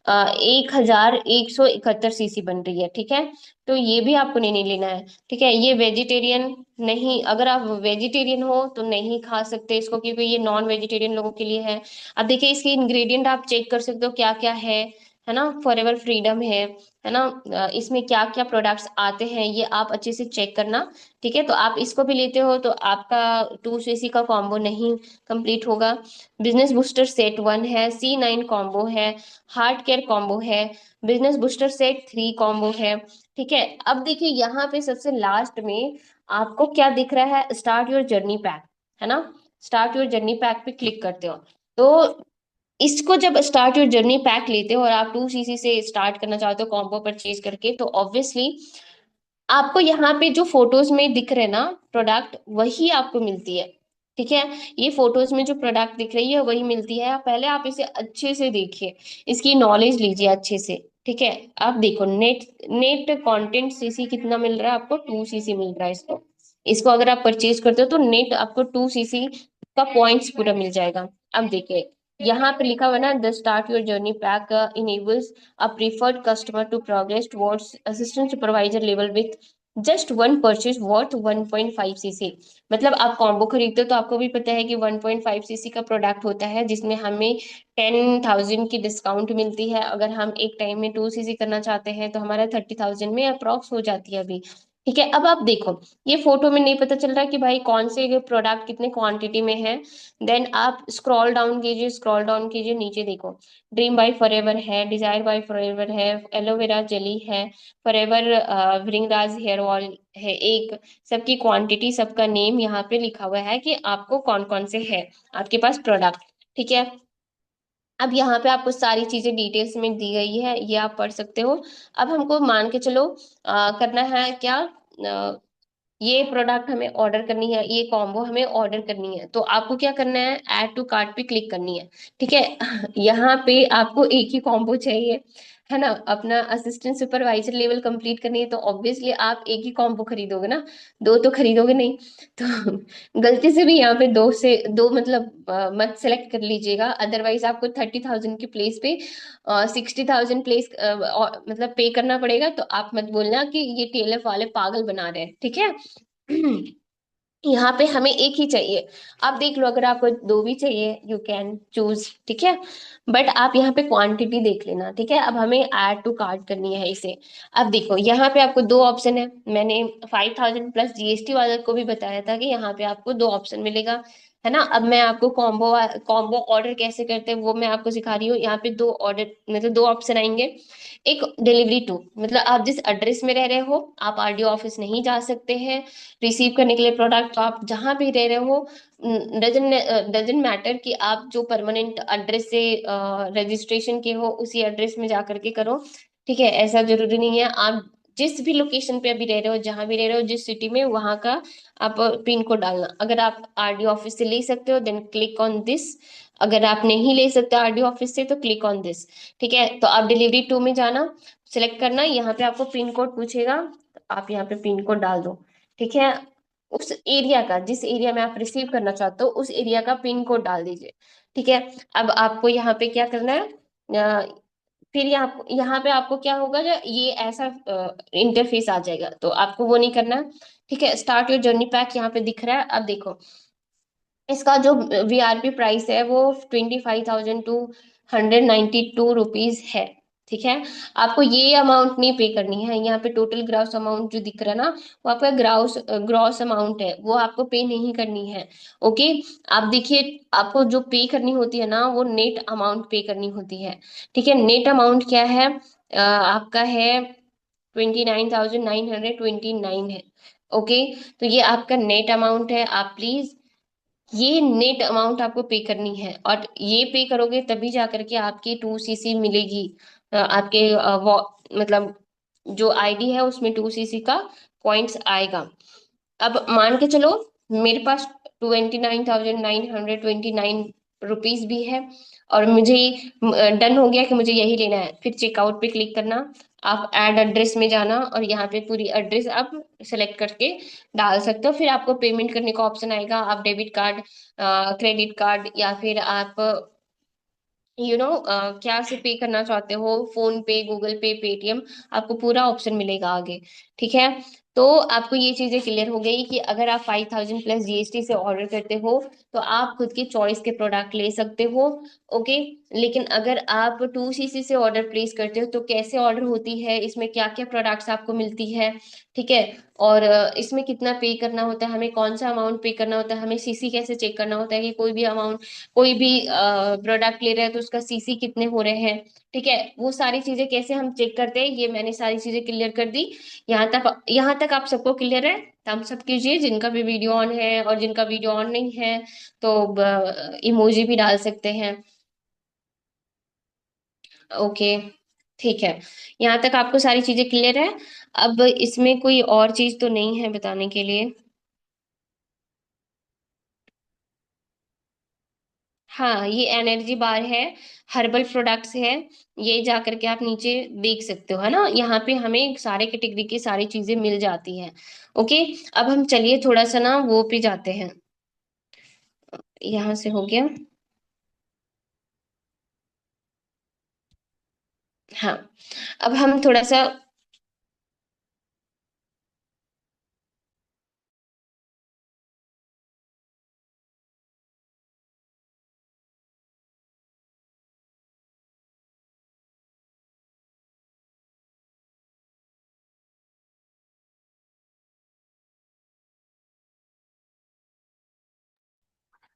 A: 1171 सीसी बन रही है। ठीक है, तो ये भी आपको नहीं लेना है। ठीक है, ये वेजिटेरियन नहीं, अगर आप वेजिटेरियन हो तो नहीं खा सकते इसको, क्योंकि ये नॉन वेजिटेरियन लोगों के लिए है। अब देखिए, इसके इंग्रेडिएंट आप चेक कर सकते हो क्या क्या है ना, फॉरएवर फ्रीडम है ना, इसमें क्या क्या प्रोडक्ट्स आते हैं ये आप अच्छे से चेक करना। ठीक है, तो आप इसको भी लेते हो तो आपका 2 सीसी का कॉम्बो नहीं कंप्लीट होगा। बिजनेस बूस्टर सेट 1 है, C9 कॉम्बो है, हार्ट केयर कॉम्बो है, बिजनेस बूस्टर सेट 3 कॉम्बो है। ठीक है, अब देखिए यहाँ पे सबसे लास्ट में आपको क्या दिख रहा है, स्टार्ट योर जर्नी पैक, है ना, स्टार्ट योर जर्नी पैक पे क्लिक करते हो तो इसको जब स्टार्ट योर जर्नी पैक लेते हो और आप 2 सीसी से स्टार्ट करना चाहते हो कॉम्बो परचेज करके, तो ऑब्वियसली आपको यहाँ पे जो फोटोज में दिख रहे हैं ना प्रोडक्ट, वही आपको मिलती है। ठीक है, ये फोटोज में जो प्रोडक्ट दिख रही है वही मिलती है। पहले आप इसे अच्छे से देखिए, इसकी नॉलेज लीजिए अच्छे से। ठीक है, आप देखो, नेट नेट कंटेंट सीसी कितना मिल रहा है आपको, 2 सीसी मिल रहा है इसको। इसको अगर आप परचेज करते हो तो नेट आपको 2 सीसी का पॉइंट्स पूरा मिल जाएगा। अब देखिए, यहाँ पे लिखा हुआ है ना, the start your journey pack enables a preferred customer to progress towards assistant supervisor level with just one purchase worth 1.5 CC. मतलब आप कॉम्बो खरीदते हो तो आपको भी पता है कि 1.5 सीसी का प्रोडक्ट होता है, जिसमें हमें 10,000 की डिस्काउंट मिलती है। अगर हम एक टाइम में 2 सीसी करना चाहते हैं तो हमारा 30,000 में अप्रॉक्स हो जाती है अभी। ठीक है, अब आप देखो, ये फोटो में नहीं पता चल रहा कि भाई कौन से प्रोडक्ट कितने क्वांटिटी में है। देन आप स्क्रॉल डाउन कीजिए, स्क्रॉल डाउन कीजिए, नीचे देखो, ड्रीम बाय फॉरएवर है, डिजायर बाय फॉरएवर है, एलोवेरा जेली है, फॉरएवर व्रिंगराज हेयर ऑयल है एक। सबकी क्वांटिटी, सबका नेम यहाँ पे लिखा हुआ है कि आपको कौन कौन से है आपके पास प्रोडक्ट। ठीक है, अब यहाँ पे आपको सारी चीजें डिटेल्स में दी गई है, ये आप पढ़ सकते हो। अब हमको मान के चलो करना है क्या, ये प्रोडक्ट हमें ऑर्डर करनी है, ये कॉम्बो हमें ऑर्डर करनी है, तो आपको क्या करना है, ऐड टू कार्ट पे क्लिक करनी है। ठीक है यहाँ पे आपको एक ही कॉम्बो चाहिए, है ना, अपना असिस्टेंट सुपरवाइजर लेवल कंप्लीट करनी है, तो ऑब्वियसली आप एक ही कॉम्बो खरीदोगे ना, दो तो खरीदोगे नहीं। तो गलती से भी यहाँ पे दो से दो मतलब मत सेलेक्ट कर लीजिएगा, अदरवाइज आपको 30,000 की प्लेस पे 60,000 प्लेस मतलब पे करना पड़ेगा। तो आप मत बोलना कि ये टेलर वाले पागल बना रहे हैं, ठीक है। यहाँ पे हमें एक ही चाहिए। आप देख लो, अगर आपको दो भी चाहिए यू कैन चूज, ठीक है। बट आप यहाँ पे क्वांटिटी देख लेना, ठीक है। अब हमें ऐड टू कार्ट करनी है इसे। अब देखो यहाँ पे आपको दो ऑप्शन है, मैंने 5,000 प्लस जीएसटी वाले को भी बताया था कि यहाँ पे आपको दो ऑप्शन मिलेगा, है ना। अब मैं आपको कॉम्बो ऑर्डर कैसे करते हैं वो मैं आपको सिखा रही हूँ। यहाँ पे दो ऑर्डर मतलब दो ऑप्शन आएंगे। एक डिलीवरी टू, मतलब आप जिस एड्रेस में रह रहे हो आप आरडीओ ऑफिस नहीं जा सकते हैं रिसीव करने के लिए प्रोडक्ट, तो आप जहां भी रह रहे हो, डजन मैटर कि आप जो परमानेंट एड्रेस से रजिस्ट्रेशन के हो उसी एड्रेस में जा करके करो, ठीक है। ऐसा जरूरी नहीं है, आप जिस भी लोकेशन पे अभी रह रहे हो, जहां भी रह रहे हो, जिस सिटी में, वहां का आप पिन कोड डालना। अगर आप आरडीओ ऑफिस से ले सकते हो देन क्लिक ऑन दिस, अगर आप नहीं ले सकते आरडीओ ऑफिस से तो क्लिक ऑन दिस, ठीक है। तो आप डिलीवरी टू में जाना, सिलेक्ट करना, यहाँ पे आपको पिन कोड पूछेगा, आप यहाँ पे पिन कोड डाल दो, ठीक है। उस एरिया का, जिस एरिया में आप रिसीव करना चाहते हो उस एरिया का पिन कोड डाल दीजिए, ठीक है। अब आपको यहाँ पे क्या करना है, फिर यहाँ यहाँ पे आपको क्या होगा, जो ये ऐसा इंटरफेस आ जाएगा, तो आपको वो नहीं करना, ठीक है। स्टार्ट योर जर्नी पैक यहाँ पे दिख रहा है। अब देखो इसका जो वीआरपी प्राइस है वो 25,292 रुपीज है, ठीक है। आपको ये अमाउंट नहीं पे करनी है, यहाँ पे टोटल ग्रॉस अमाउंट जो दिख रहा है ना, वो आपका ग्रॉस ग्रॉस अमाउंट है, वो आपको पे नहीं करनी है, ओके। आप देखिए आपको जो पे करनी होती है ना वो नेट अमाउंट पे करनी होती है, ठीक है। नेट अमाउंट क्या है, आपका है 29,929 है, ओके। तो ये आपका नेट अमाउंट है, आप प्लीज ये नेट अमाउंट आपको पे करनी है, और ये पे करोगे तभी जा करके आपकी 2 सीसी मिलेगी। आपके मतलब जो आईडी है उसमें 2 सीसी का पॉइंट्स आएगा। अब मान के चलो मेरे पास 29,929 रुपीज भी है, और मुझे डन हो गया कि मुझे यही लेना है, फिर चेकआउट पे क्लिक करना, आप ऐड एड्रेस में जाना और यहाँ पे पूरी एड्रेस आप सेलेक्ट करके डाल सकते हो। फिर आपको पेमेंट करने का ऑप्शन आएगा, आप डेबिट कार्ड, क्रेडिट कार्ड, या फिर आप क्या से पे करना चाहते हो, फोन पे, गूगल पे, पेटीएम, आपको पूरा ऑप्शन मिलेगा आगे, ठीक है। तो आपको ये चीजें क्लियर हो गई कि अगर आप 5,000 प्लस जीएसटी से ऑर्डर करते हो तो आप खुद के चॉइस के प्रोडक्ट ले सकते हो, ओके। लेकिन अगर आप 2 सीसी से ऑर्डर प्लेस करते हो तो कैसे ऑर्डर होती है, इसमें क्या क्या प्रोडक्ट्स आपको मिलती है, ठीक है। और इसमें कितना पे करना होता है, हमें कौन सा अमाउंट पे करना होता है, हमें सीसी कैसे चेक करना होता है कि कोई भी अमाउंट, कोई भी प्रोडक्ट ले रहे हैं तो उसका सीसी कितने हो रहे हैं, ठीक है। वो सारी चीजें कैसे हम चेक करते हैं, ये मैंने सारी चीजें क्लियर कर दी। यहाँ तक आप सबको क्लियर है, थम्स अप कीजिए जिनका भी वीडियो ऑन है, और जिनका वीडियो ऑन नहीं है तो इमोजी भी डाल सकते हैं, ओके, ठीक है। यहाँ तक आपको सारी चीजें क्लियर है। अब इसमें कोई और चीज तो नहीं है बताने के लिए। हाँ, ये एनर्जी बार है, हर्बल प्रोडक्ट्स है, ये जा करके आप नीचे देख सकते हो, है ना। यहाँ पे हमें सारे कैटेगरी की सारी चीजें मिल जाती हैं, ओके। अब हम चलिए थोड़ा सा ना वो पे जाते हैं, यहाँ से हो गया, हाँ। अब हम थोड़ा सा,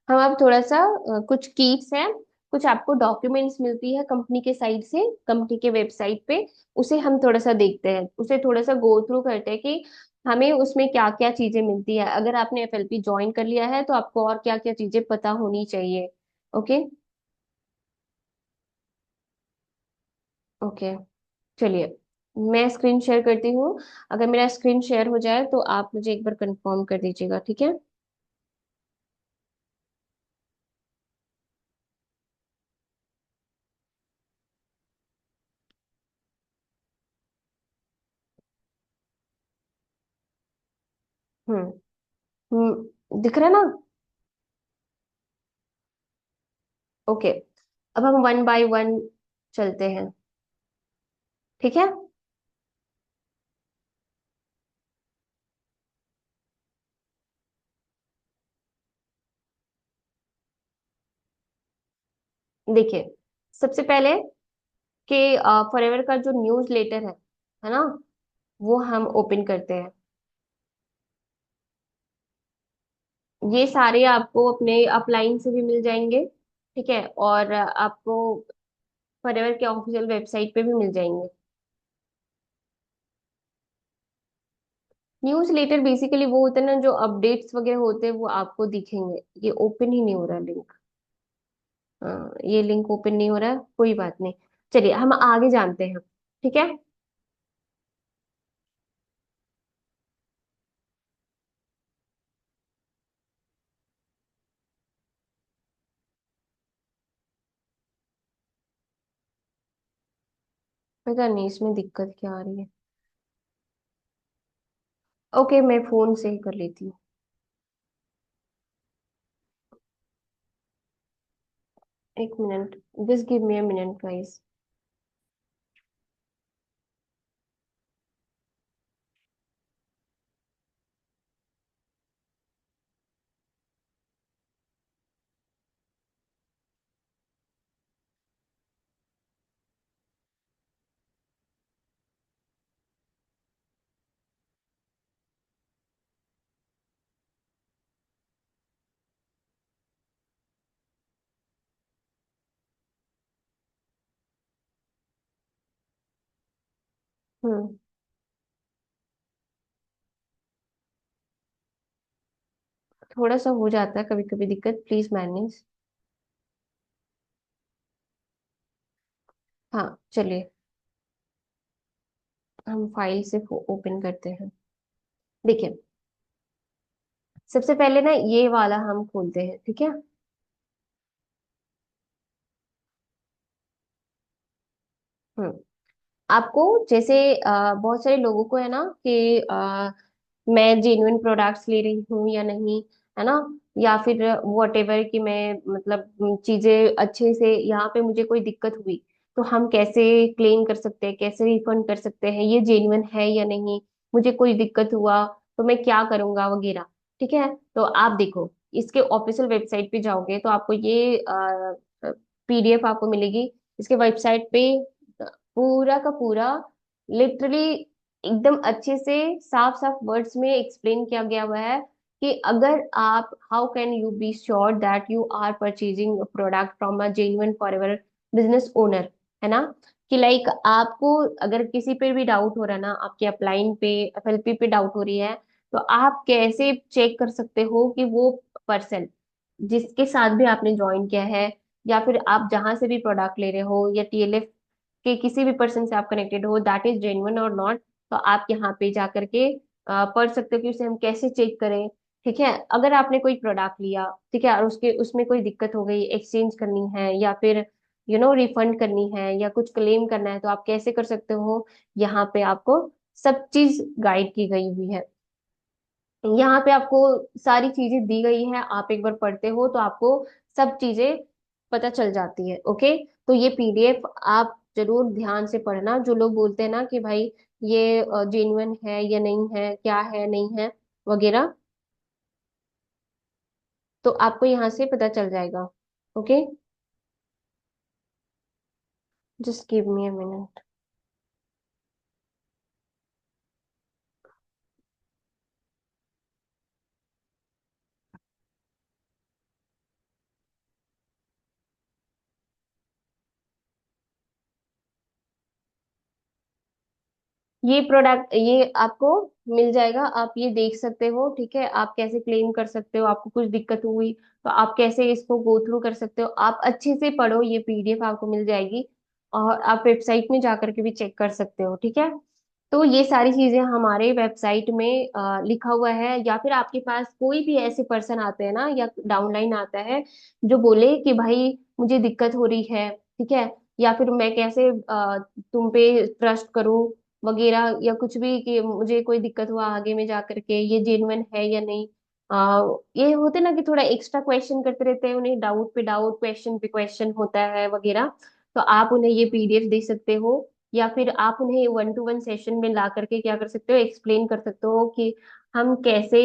A: हम अब थोड़ा सा कुछ कीट्स हैं, कुछ आपको डॉक्यूमेंट्स मिलती है कंपनी के साइड से, कंपनी के वेबसाइट पे, उसे हम थोड़ा सा देखते हैं, उसे थोड़ा सा गो थ्रू करते हैं कि हमें उसमें क्या क्या चीजें मिलती है। अगर आपने एफएलपी ज्वाइन कर लिया है तो आपको और क्या क्या चीजें पता होनी चाहिए, ओके। ओके, चलिए मैं स्क्रीन शेयर करती हूँ। अगर मेरा स्क्रीन शेयर हो जाए तो आप मुझे एक बार कंफर्म कर दीजिएगा, ठीक है। हम्म। दिख रहा है ना? ओके। अब हम वन बाय वन चलते हैं, ठीक है। देखिए, सबसे पहले कि फॉरएवर का जो न्यूज लेटर है ना, वो हम ओपन करते हैं। ये सारे आपको अपने अपलाइन से भी मिल जाएंगे, ठीक है, और आपको फॉरएवर के ऑफिशियल वेबसाइट पे भी मिल जाएंगे। न्यूज लेटर बेसिकली वो होते हैं ना, जो अपडेट्स वगैरह होते हैं वो आपको दिखेंगे। ये ओपन ही नहीं हो रहा लिंक। हाँ, ये लिंक ओपन नहीं हो रहा है, कोई बात नहीं। चलिए हम आगे जानते हैं, ठीक है। पता नहीं इसमें दिक्कत क्या आ रही है। ओके, मैं फोन से ही कर लेती हूँ। एक minute, just give me a minute guys. Hmm. थोड़ा सा हो जाता है कभी कभी दिक्कत, प्लीज मैनेज। हाँ चलिए, हम फाइल से ओपन करते हैं। देखिए, सबसे पहले ना ये वाला हम खोलते हैं, ठीक है। हम्म। आपको जैसे बहुत सारे लोगों को है ना कि मैं जेन्युइन प्रोडक्ट्स ले रही हूँ या नहीं, है ना, या फिर वॉट एवर कि मैं मतलब चीजें अच्छे से, यहाँ पे मुझे कोई दिक्कत हुई तो हम कैसे क्लेम कर सकते हैं, कैसे रिफंड कर सकते हैं, ये जेन्युइन है या नहीं, मुझे कोई दिक्कत हुआ तो मैं क्या करूंगा वगैरह, ठीक है। तो आप देखो, इसके ऑफिशियल वेबसाइट पे जाओगे तो आपको ये पीडीएफ आपको मिलेगी। इसके वेबसाइट पे पूरा का पूरा लिटरली एकदम अच्छे से साफ साफ वर्ड्स में एक्सप्लेन किया गया हुआ है कि अगर आप, how can you be sure that you are purchasing product from a genuine Forever business owner, है ना। कि लाइक आपको अगर किसी पे भी डाउट हो रहा है ना, आपके अपलाइन पे, एफएलपी पे डाउट हो रही है, तो आप कैसे चेक कर सकते हो कि वो पर्सन जिसके साथ भी आपने ज्वाइन किया है, या फिर आप जहां से भी प्रोडक्ट ले रहे हो, या टीएलएफ के किसी भी पर्सन से आप कनेक्टेड हो, दैट इज जेन्युइन और नॉट। तो आप यहाँ पे जा करके पढ़ सकते हो कि उसे हम कैसे चेक करें, ठीक है। अगर आपने कोई प्रोडक्ट लिया, ठीक है, और उसके उसमें कोई दिक्कत हो गई, एक्सचेंज करनी है या फिर रिफंड करनी है या कुछ क्लेम करना है, तो आप कैसे कर सकते हो। यहाँ पे आपको सब चीज गाइड की गई हुई है। यहाँ पे आपको सारी चीजें दी गई है, आप एक बार पढ़ते हो तो आपको सब चीजें पता चल जाती है, ओके। तो ये पीडीएफ आप जरूर ध्यान से पढ़ना। जो लोग बोलते हैं ना कि भाई ये जेन्युइन है या नहीं है, क्या है नहीं है वगैरह, तो आपको यहाँ से पता चल जाएगा, okay. Just give me a minute. ये प्रोडक्ट ये आपको मिल जाएगा, आप ये देख सकते हो, ठीक है। आप कैसे क्लेम कर सकते हो, आपको कुछ दिक्कत हुई तो आप कैसे इसको गो थ्रू कर सकते हो। आप अच्छे से पढ़ो, ये पीडीएफ आपको मिल जाएगी, और आप वेबसाइट में जा करके भी चेक कर सकते हो, ठीक है। तो ये सारी चीजें हमारे वेबसाइट में लिखा हुआ है। या फिर आपके पास कोई भी ऐसे पर्सन आते हैं ना, या डाउनलाइन आता है जो बोले कि भाई मुझे दिक्कत हो रही है, ठीक है, या फिर मैं कैसे तुम पे ट्रस्ट करूं, वगैरह या कुछ भी कि मुझे कोई दिक्कत हुआ आगे में जा करके, ये जेन्युइन है या नहीं। ये होते ना कि थोड़ा एक्स्ट्रा क्वेश्चन करते रहते हैं, उन्हें डाउट पे डाउट, क्वेश्चन पे क्वेश्चन होता है वगैरह। तो आप उन्हें ये पीडीएफ दे सकते हो, या फिर आप उन्हें 1 to 1 सेशन में ला करके क्या कर सकते हो, एक्सप्लेन कर सकते हो कि हम कैसे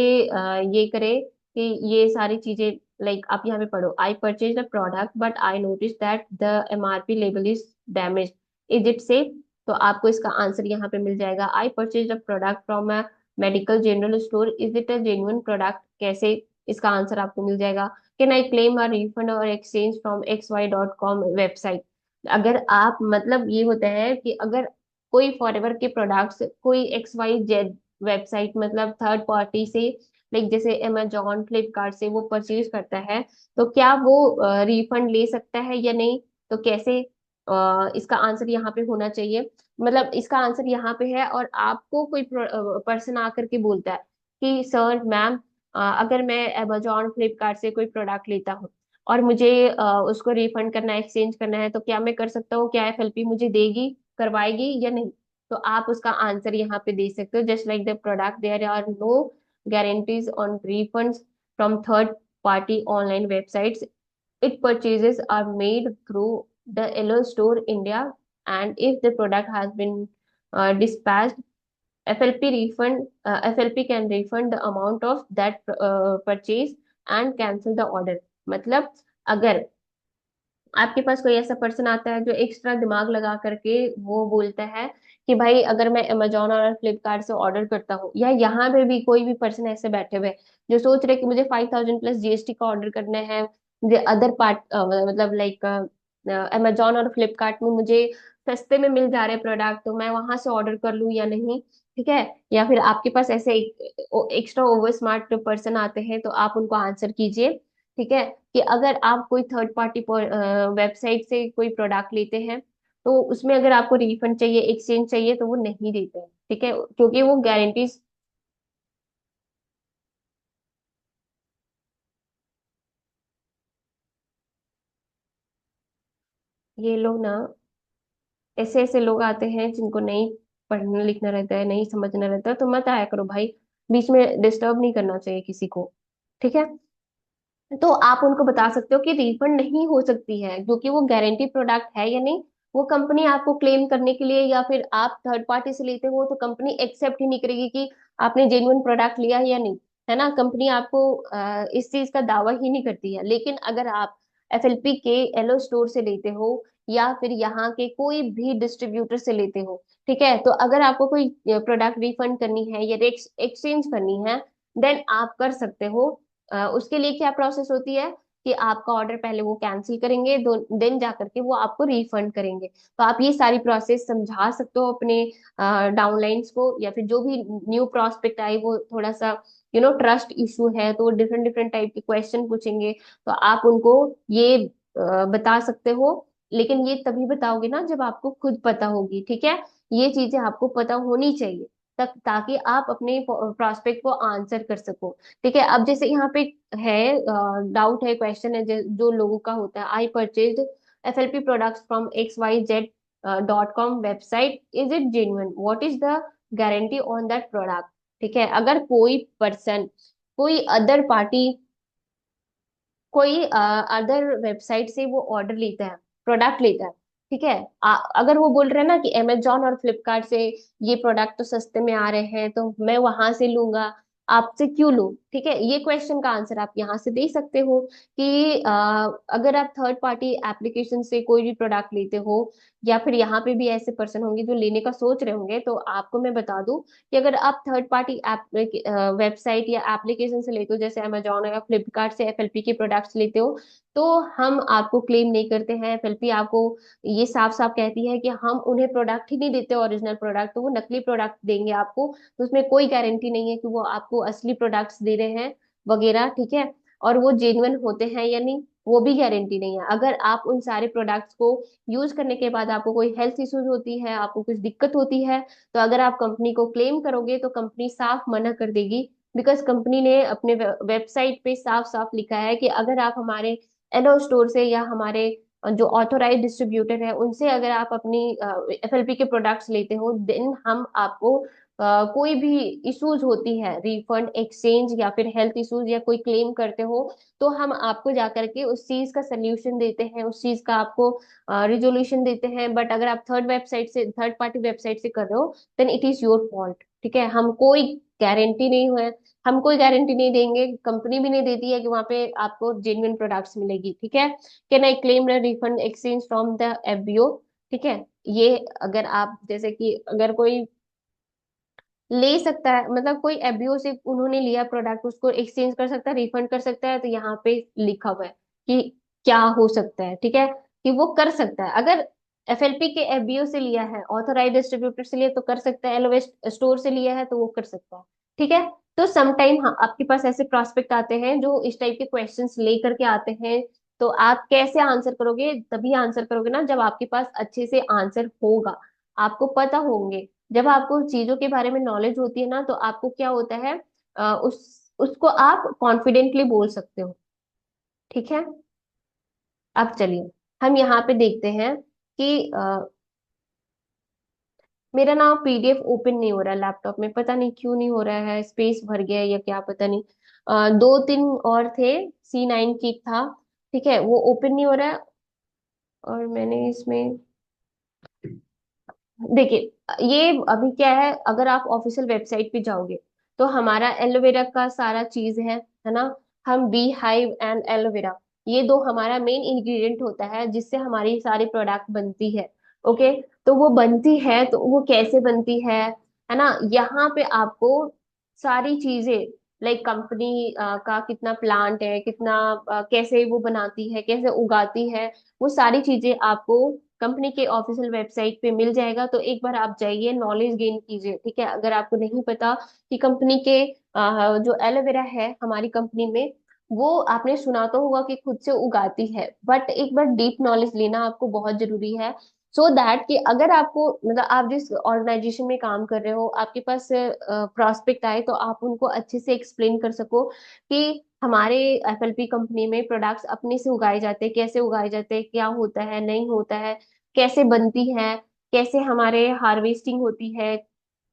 A: ये करें कि ये सारी चीजें। लाइक आप यहाँ पे पढ़ो, I purchase the product but I notice that the MRP label is damage, is it safe. तो आपको इसका आंसर यहाँ पे मिल जाएगा, I purchase the product from a medical general store, is it a genuine product, कैसे, इसका answer आपको मिल जाएगा। Can I claim a refund और एक्सचेंज फ्रॉम XY.com वेबसाइट। अगर आप, मतलब ये होता है कि अगर कोई फॉरएवर के प्रोडक्ट्स कोई XYZ वेबसाइट, मतलब थर्ड पार्टी से, लाइक जैसे अमेजोन, फ्लिपकार्ट से वो परचेज करता है, तो क्या वो रिफंड ले सकता है या नहीं। तो कैसे, इसका आंसर यहाँ पे होना चाहिए, मतलब इसका आंसर यहाँ पे है। और आपको कोई पर्सन आकर के बोलता है कि सर मैम, अगर मैं अमेजोन फ्लिपकार्ट से कोई प्रोडक्ट लेता हूँ और मुझे उसको रिफंड करना है, एक्सचेंज करना है, तो क्या मैं कर सकता हूँ, क्या एफएलपी मुझे देगी, करवाएगी या नहीं। तो आप उसका आंसर यहाँ पे दे सकते हो, just like the product there are no guarantees on refunds from third party online websites. It purchases are made through the Elo Store India, and if the product has been dispatched, FLP can refund the amount of that purchase and cancel the order। मतलब अगर आपके पास कोई ऐसा person आता है जो extra दिमाग लगा करके वो बोलता है कि भाई अगर मैं अमेजोन और फ्लिपकार्ट से ऑर्डर करता हूँ, या यहाँ पे भी कोई भी पर्सन ऐसे बैठे हुए हैं जो सोच रहे कि मुझे 5,000 प्लस जीएसटी का ऑर्डर करना है, मुझे अदर पार्ट, मतलब लाइक अमेजोन और फ्लिपकार्ट में मुझे सस्ते में मिल जा रहे प्रोडक्ट, तो मैं वहां से ऑर्डर कर लूँ या नहीं। ठीक है। या फिर आपके पास ऐसे एक्स्ट्रा ओवर स्मार्ट पर्सन आते हैं, तो आप उनको आंसर कीजिए। ठीक है। कि अगर आप कोई थर्ड पार्टी वेबसाइट से कोई प्रोडक्ट लेते हैं, तो उसमें अगर आपको रिफंड चाहिए, एक्सचेंज चाहिए, तो वो नहीं देते हैं। ठीक है, क्योंकि वो गारंटीज, ये लोग ना, ऐसे ऐसे लोग आते हैं जिनको नहीं पढ़ना लिखना रहता है, नहीं समझना रहता है, तो मत आया करो भाई, बीच में डिस्टर्ब नहीं करना चाहिए किसी को। ठीक है। तो आप उनको बता सकते हो कि रिफंड नहीं हो सकती है, क्योंकि वो गारंटी प्रोडक्ट है या नहीं। वो कंपनी आपको क्लेम करने के लिए, या फिर आप थर्ड पार्टी से लेते हो तो कंपनी एक्सेप्ट ही नहीं करेगी कि आपने जेन्युइन प्रोडक्ट लिया है या नहीं। है ना, कंपनी आपको इस चीज का दावा ही नहीं करती है। लेकिन अगर आप एफएलपी के एलो स्टोर से लेते हो, या फिर यहाँ के कोई भी डिस्ट्रीब्यूटर से लेते हो, ठीक है, तो अगर आपको कोई प्रोडक्ट रिफंड करनी है या एक्सचेंज करनी है, देन आप कर सकते हो। उसके लिए क्या प्रोसेस होती है कि आपका ऑर्डर पहले वो कैंसिल करेंगे, देन जा करके वो आपको रिफंड करेंगे। तो आप ये सारी प्रोसेस समझा सकते हो अपने डाउनलाइंस को, या फिर जो भी न्यू प्रोस्पेक्ट आए वो थोड़ा सा ट्रस्ट इशू है, तो डिफरेंट डिफरेंट टाइप के क्वेश्चन पूछेंगे, तो आप उनको ये बता सकते हो। लेकिन ये तभी बताओगे ना जब आपको खुद पता होगी। ठीक है। ये चीजें आपको पता होनी चाहिए, तक ताकि आप अपने प्रोस्पेक्ट को आंसर कर सको। ठीक है। अब जैसे यहाँ पे है, डाउट है, क्वेश्चन है, जो लोगों का होता है, I purchase FLP products from XYZ.com website, is it genuine, what is the guarantee on that product. ठीक है। अगर कोई पर्सन, कोई अदर पार्टी, कोई अदर वेबसाइट से वो ऑर्डर लेता है, प्रोडक्ट लेता है, ठीक है, अगर वो बोल रहे हैं ना कि अमेजोन और फ्लिपकार्ट से ये प्रोडक्ट तो सस्ते में आ रहे हैं, तो मैं वहां से लूंगा, आपसे क्यों लूं। ठीक है, ये क्वेश्चन का आंसर आप यहाँ से दे सकते हो कि अगर आप थर्ड पार्टी एप्लीकेशन से कोई भी प्रोडक्ट लेते हो, या फिर यहाँ पे भी ऐसे पर्सन होंगे जो लेने का सोच रहे होंगे, तो आपको मैं बता दूं कि अगर आप थर्ड पार्टी वेबसाइट या एप्लीकेशन से लेते हो, जैसे अमेजोन या फ्लिपकार्ट से एफएलपी के प्रोडक्ट्स लेते हो, तो हम आपको क्लेम नहीं करते हैं। एफएलपी आपको ये साफ साफ कहती है कि हम उन्हें प्रोडक्ट ही नहीं देते ओरिजिनल प्रोडक्ट, तो वो नकली प्रोडक्ट देंगे आपको, तो उसमें कोई गारंटी नहीं है कि वो आपको असली प्रोडक्ट्स दे रहे हैं वगैरह। ठीक है। और वो जेन्युइन होते हैं या नहीं, वो भी गारंटी नहीं है। अगर आप उन सारे प्रोडक्ट्स को यूज करने के बाद आपको कोई हेल्थ इश्यूज होती है, आपको कुछ दिक्कत होती है, तो अगर आप कंपनी को क्लेम करोगे तो कंपनी साफ मना कर देगी। बिकॉज कंपनी ने अपने वेबसाइट पे साफ साफ लिखा है कि अगर आप हमारे एलो स्टोर से या हमारे जो ऑथोराइज डिस्ट्रीब्यूटर है उनसे अगर आप अपनी एफएलपी के प्रोडक्ट्स लेते हो, देन हम आपको कोई भी इश्यूज होती है, रिफंड, एक्सचेंज या फिर हेल्थ इश्यूज या कोई क्लेम करते हो, तो हम आपको जाकर के उस चीज का सोल्यूशन देते हैं, उस चीज का आपको रिजोल्यूशन देते हैं। बट अगर आप थर्ड पार्टी वेबसाइट से कर रहे हो, then it is your fault. ठीक है, हम कोई गारंटी नहीं हुआ, हम कोई गारंटी नहीं देंगे, कंपनी भी नहीं देती है कि वहां पे आपको जेन्युइन प्रोडक्ट्स मिलेगी। ठीक है, can I claim refund exchange from the FBO. ठीक है, ये अगर आप जैसे कि अगर कोई ले सकता है, मतलब कोई एफबीओ से उन्होंने लिया प्रोडक्ट, उसको एक्सचेंज कर सकता है, रिफंड कर सकता है, तो यहाँ पे लिखा हुआ है कि क्या हो सकता है। ठीक है, कि वो कर सकता है। अगर एफएलपी के एफबीओ से लिया है, ऑथोराइज डिस्ट्रीब्यूटर से लिया तो कर सकता है, एलओएस स्टोर से लिया है तो वो कर सकता है। ठीक है, तो समटाइम हाँ आपके पास ऐसे प्रोस्पेक्ट आते हैं जो इस टाइप के क्वेश्चंस लेकर के आते हैं, तो आप कैसे आंसर करोगे? तभी आंसर करोगे ना जब आपके पास अच्छे से आंसर होगा, आपको पता होंगे। जब आपको चीजों के बारे में नॉलेज होती है ना, तो आपको क्या होता है, उसको आप कॉन्फिडेंटली बोल सकते हो। ठीक है, अब चलिए हम यहाँ पे देखते हैं कि मेरा ना पीडीएफ ओपन नहीं हो रहा है लैपटॉप में, पता नहीं क्यों नहीं हो रहा है, स्पेस भर गया है या क्या पता नहीं। दो तीन और थे, C9 किट था, ठीक है, वो ओपन नहीं हो रहा है। और मैंने इसमें, देखिए ये अभी क्या है, अगर आप ऑफिशियल वेबसाइट पे जाओगे तो हमारा एलोवेरा का सारा चीज है ना। हम बी हाइव एंड एलोवेरा, ये दो हमारा मेन इंग्रेडिएंट होता है जिससे हमारी सारी प्रोडक्ट बनती है। ओके, तो वो बनती है तो वो कैसे बनती है ना, यहाँ पे आपको सारी चीजें, लाइक कंपनी का कितना प्लांट है, कितना कैसे वो बनाती है, कैसे उगाती है, वो सारी चीजें आपको कंपनी के ऑफिशियल वेबसाइट पे मिल जाएगा। तो एक बार आप जाइए, नॉलेज गेन कीजिए। ठीक है, अगर आपको नहीं पता कि कंपनी के जो एलोवेरा है हमारी कंपनी में, वो आपने सुना तो होगा कि खुद से उगाती है, बट एक बार डीप नॉलेज लेना आपको बहुत जरूरी है। सो दैट कि अगर आपको, मतलब आप जिस ऑर्गेनाइजेशन में काम कर रहे हो, आपके पास प्रॉस्पेक्ट आए तो आप उनको अच्छे से एक्सप्लेन कर सको कि हमारे एफएलपी कंपनी में प्रोडक्ट्स अपने से उगाए जाते हैं, कैसे उगाए जाते हैं, क्या होता है, नहीं होता है, कैसे बनती है, कैसे हमारे हार्वेस्टिंग होती है,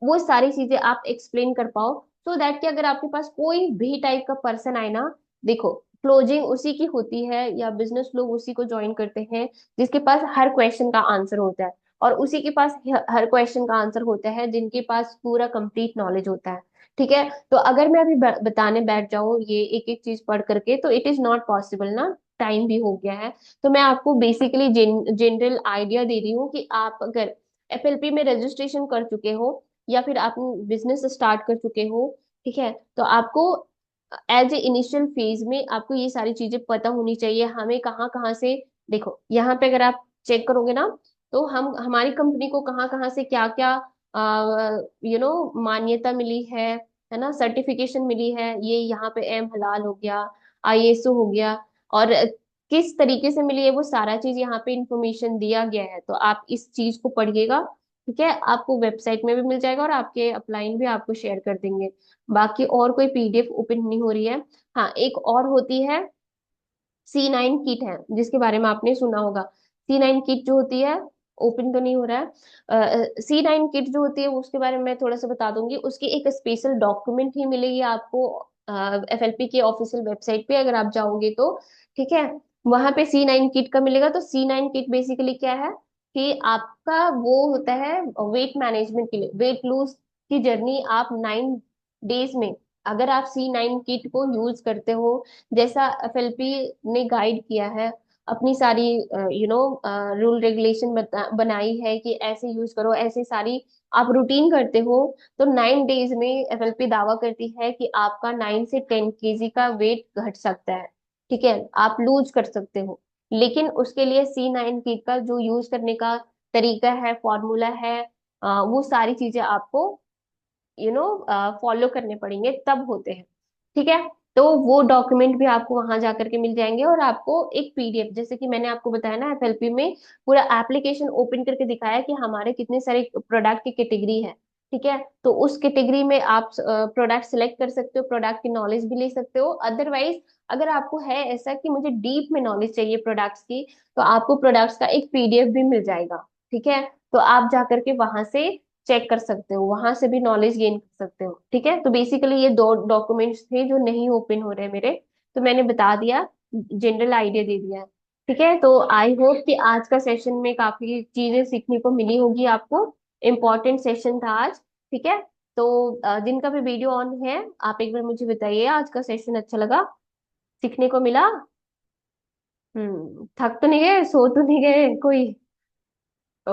A: वो सारी चीजें आप एक्सप्लेन कर पाओ। सो दैट कि अगर आपके पास कोई भी टाइप का पर्सन आए ना, देखो क्लोजिंग उसी की होती है या बिजनेस लोग उसी को ज्वाइन करते हैं जिसके पास हर क्वेश्चन का आंसर होता है, और उसी के पास हर क्वेश्चन का आंसर होता है जिनके पास पूरा कंप्लीट नॉलेज होता है। ठीक है, तो अगर मैं अभी बताने बैठ जाऊं ये एक एक चीज पढ़ करके, तो इट इज नॉट पॉसिबल ना, टाइम भी हो गया है। तो मैं आपको बेसिकली जनरल आइडिया दे रही हूँ कि आप अगर एफएलपी में रजिस्ट्रेशन कर चुके हो या फिर आप बिजनेस स्टार्ट कर चुके हो, ठीक है, तो आपको एज ए इनिशियल फेज में आपको ये सारी चीजें पता होनी चाहिए, हमें कहाँ कहाँ से, देखो यहाँ पे अगर आप चेक करोगे ना, तो हम हमारी कंपनी को कहाँ कहाँ से क्या क्या मान्यता मिली है ना, सर्टिफिकेशन मिली है, ये यहाँ पे एम हलाल हो गया, आईएसओ हो गया, और किस तरीके से मिली है, वो सारा चीज यहाँ पे इंफॉर्मेशन दिया गया है। तो आप इस चीज को पढ़िएगा। ठीक है, आपको वेबसाइट में भी मिल जाएगा और आपके अपलाइन भी आपको शेयर कर देंगे। बाकी और कोई पीडीएफ ओपन नहीं हो रही है। हाँ, एक और होती है C9 किट है, जिसके बारे में आपने सुना होगा। C9 किट जो होती है, ओपन तो नहीं हो रहा है। C9 किट जो होती है उसके बारे में मैं थोड़ा सा बता दूंगी। उसकी एक स्पेशल डॉक्यूमेंट ही मिलेगी आपको एफएलपी के ऑफिशियल वेबसाइट पे अगर आप जाओगे तो। ठीक है, वहां पे C9 किट का मिलेगा। तो C9 किट बेसिकली क्या है कि आपका वो होता है वेट मैनेजमेंट के लिए, वेट लूज की जर्नी आप 9 डेज में, अगर आप C9 किट को यूज करते हो, जैसा एफएलपी ने गाइड किया है, अपनी सारी रूल रेगुलेशन बनाई है कि ऐसे यूज करो, ऐसे सारी आप रूटीन करते हो, तो 9 डेज में एफएलपी दावा करती है कि आपका 9 से 10 केजी का वेट घट सकता है। ठीक है, आप लूज कर सकते हो। लेकिन उसके लिए C9 किट का जो यूज करने का तरीका है, फॉर्मूला है, वो सारी चीजें आपको फॉलो करने पड़ेंगे, तब होते हैं। ठीक है, तो वो डॉक्यूमेंट भी आपको वहां जाकर के मिल जाएंगे, और आपको एक पीडीएफ, जैसे कि मैंने आपको बताया ना एफएलपी में पूरा एप्लीकेशन ओपन करके दिखाया कि हमारे कितने सारे प्रोडक्ट की कैटेगरी है। ठीक है, तो उस कैटेगरी में आप प्रोडक्ट सिलेक्ट कर सकते हो, प्रोडक्ट की नॉलेज भी ले सकते हो। अदरवाइज अगर आपको है ऐसा कि मुझे डीप में नॉलेज चाहिए प्रोडक्ट्स की, तो आपको प्रोडक्ट्स का एक पीडीएफ भी मिल जाएगा। ठीक है, तो आप जा करके वहां से चेक कर सकते हो, वहां से भी नॉलेज गेन कर सकते हो। ठीक है, तो बेसिकली ये दो डॉक्यूमेंट्स थे जो नहीं ओपन हो रहे मेरे, तो मैंने बता दिया, जनरल आइडिया दे दिया है। ठीक है, तो आई होप कि आज का सेशन में काफी चीजें सीखने को मिली होगी आपको। इम्पोर्टेंट सेशन था आज। ठीक है, तो जिनका भी वीडियो ऑन है, आप एक बार मुझे बताइए आज का सेशन अच्छा लगा, सीखने को मिला। थक तो नहीं गए, सो तो नहीं गए कोई?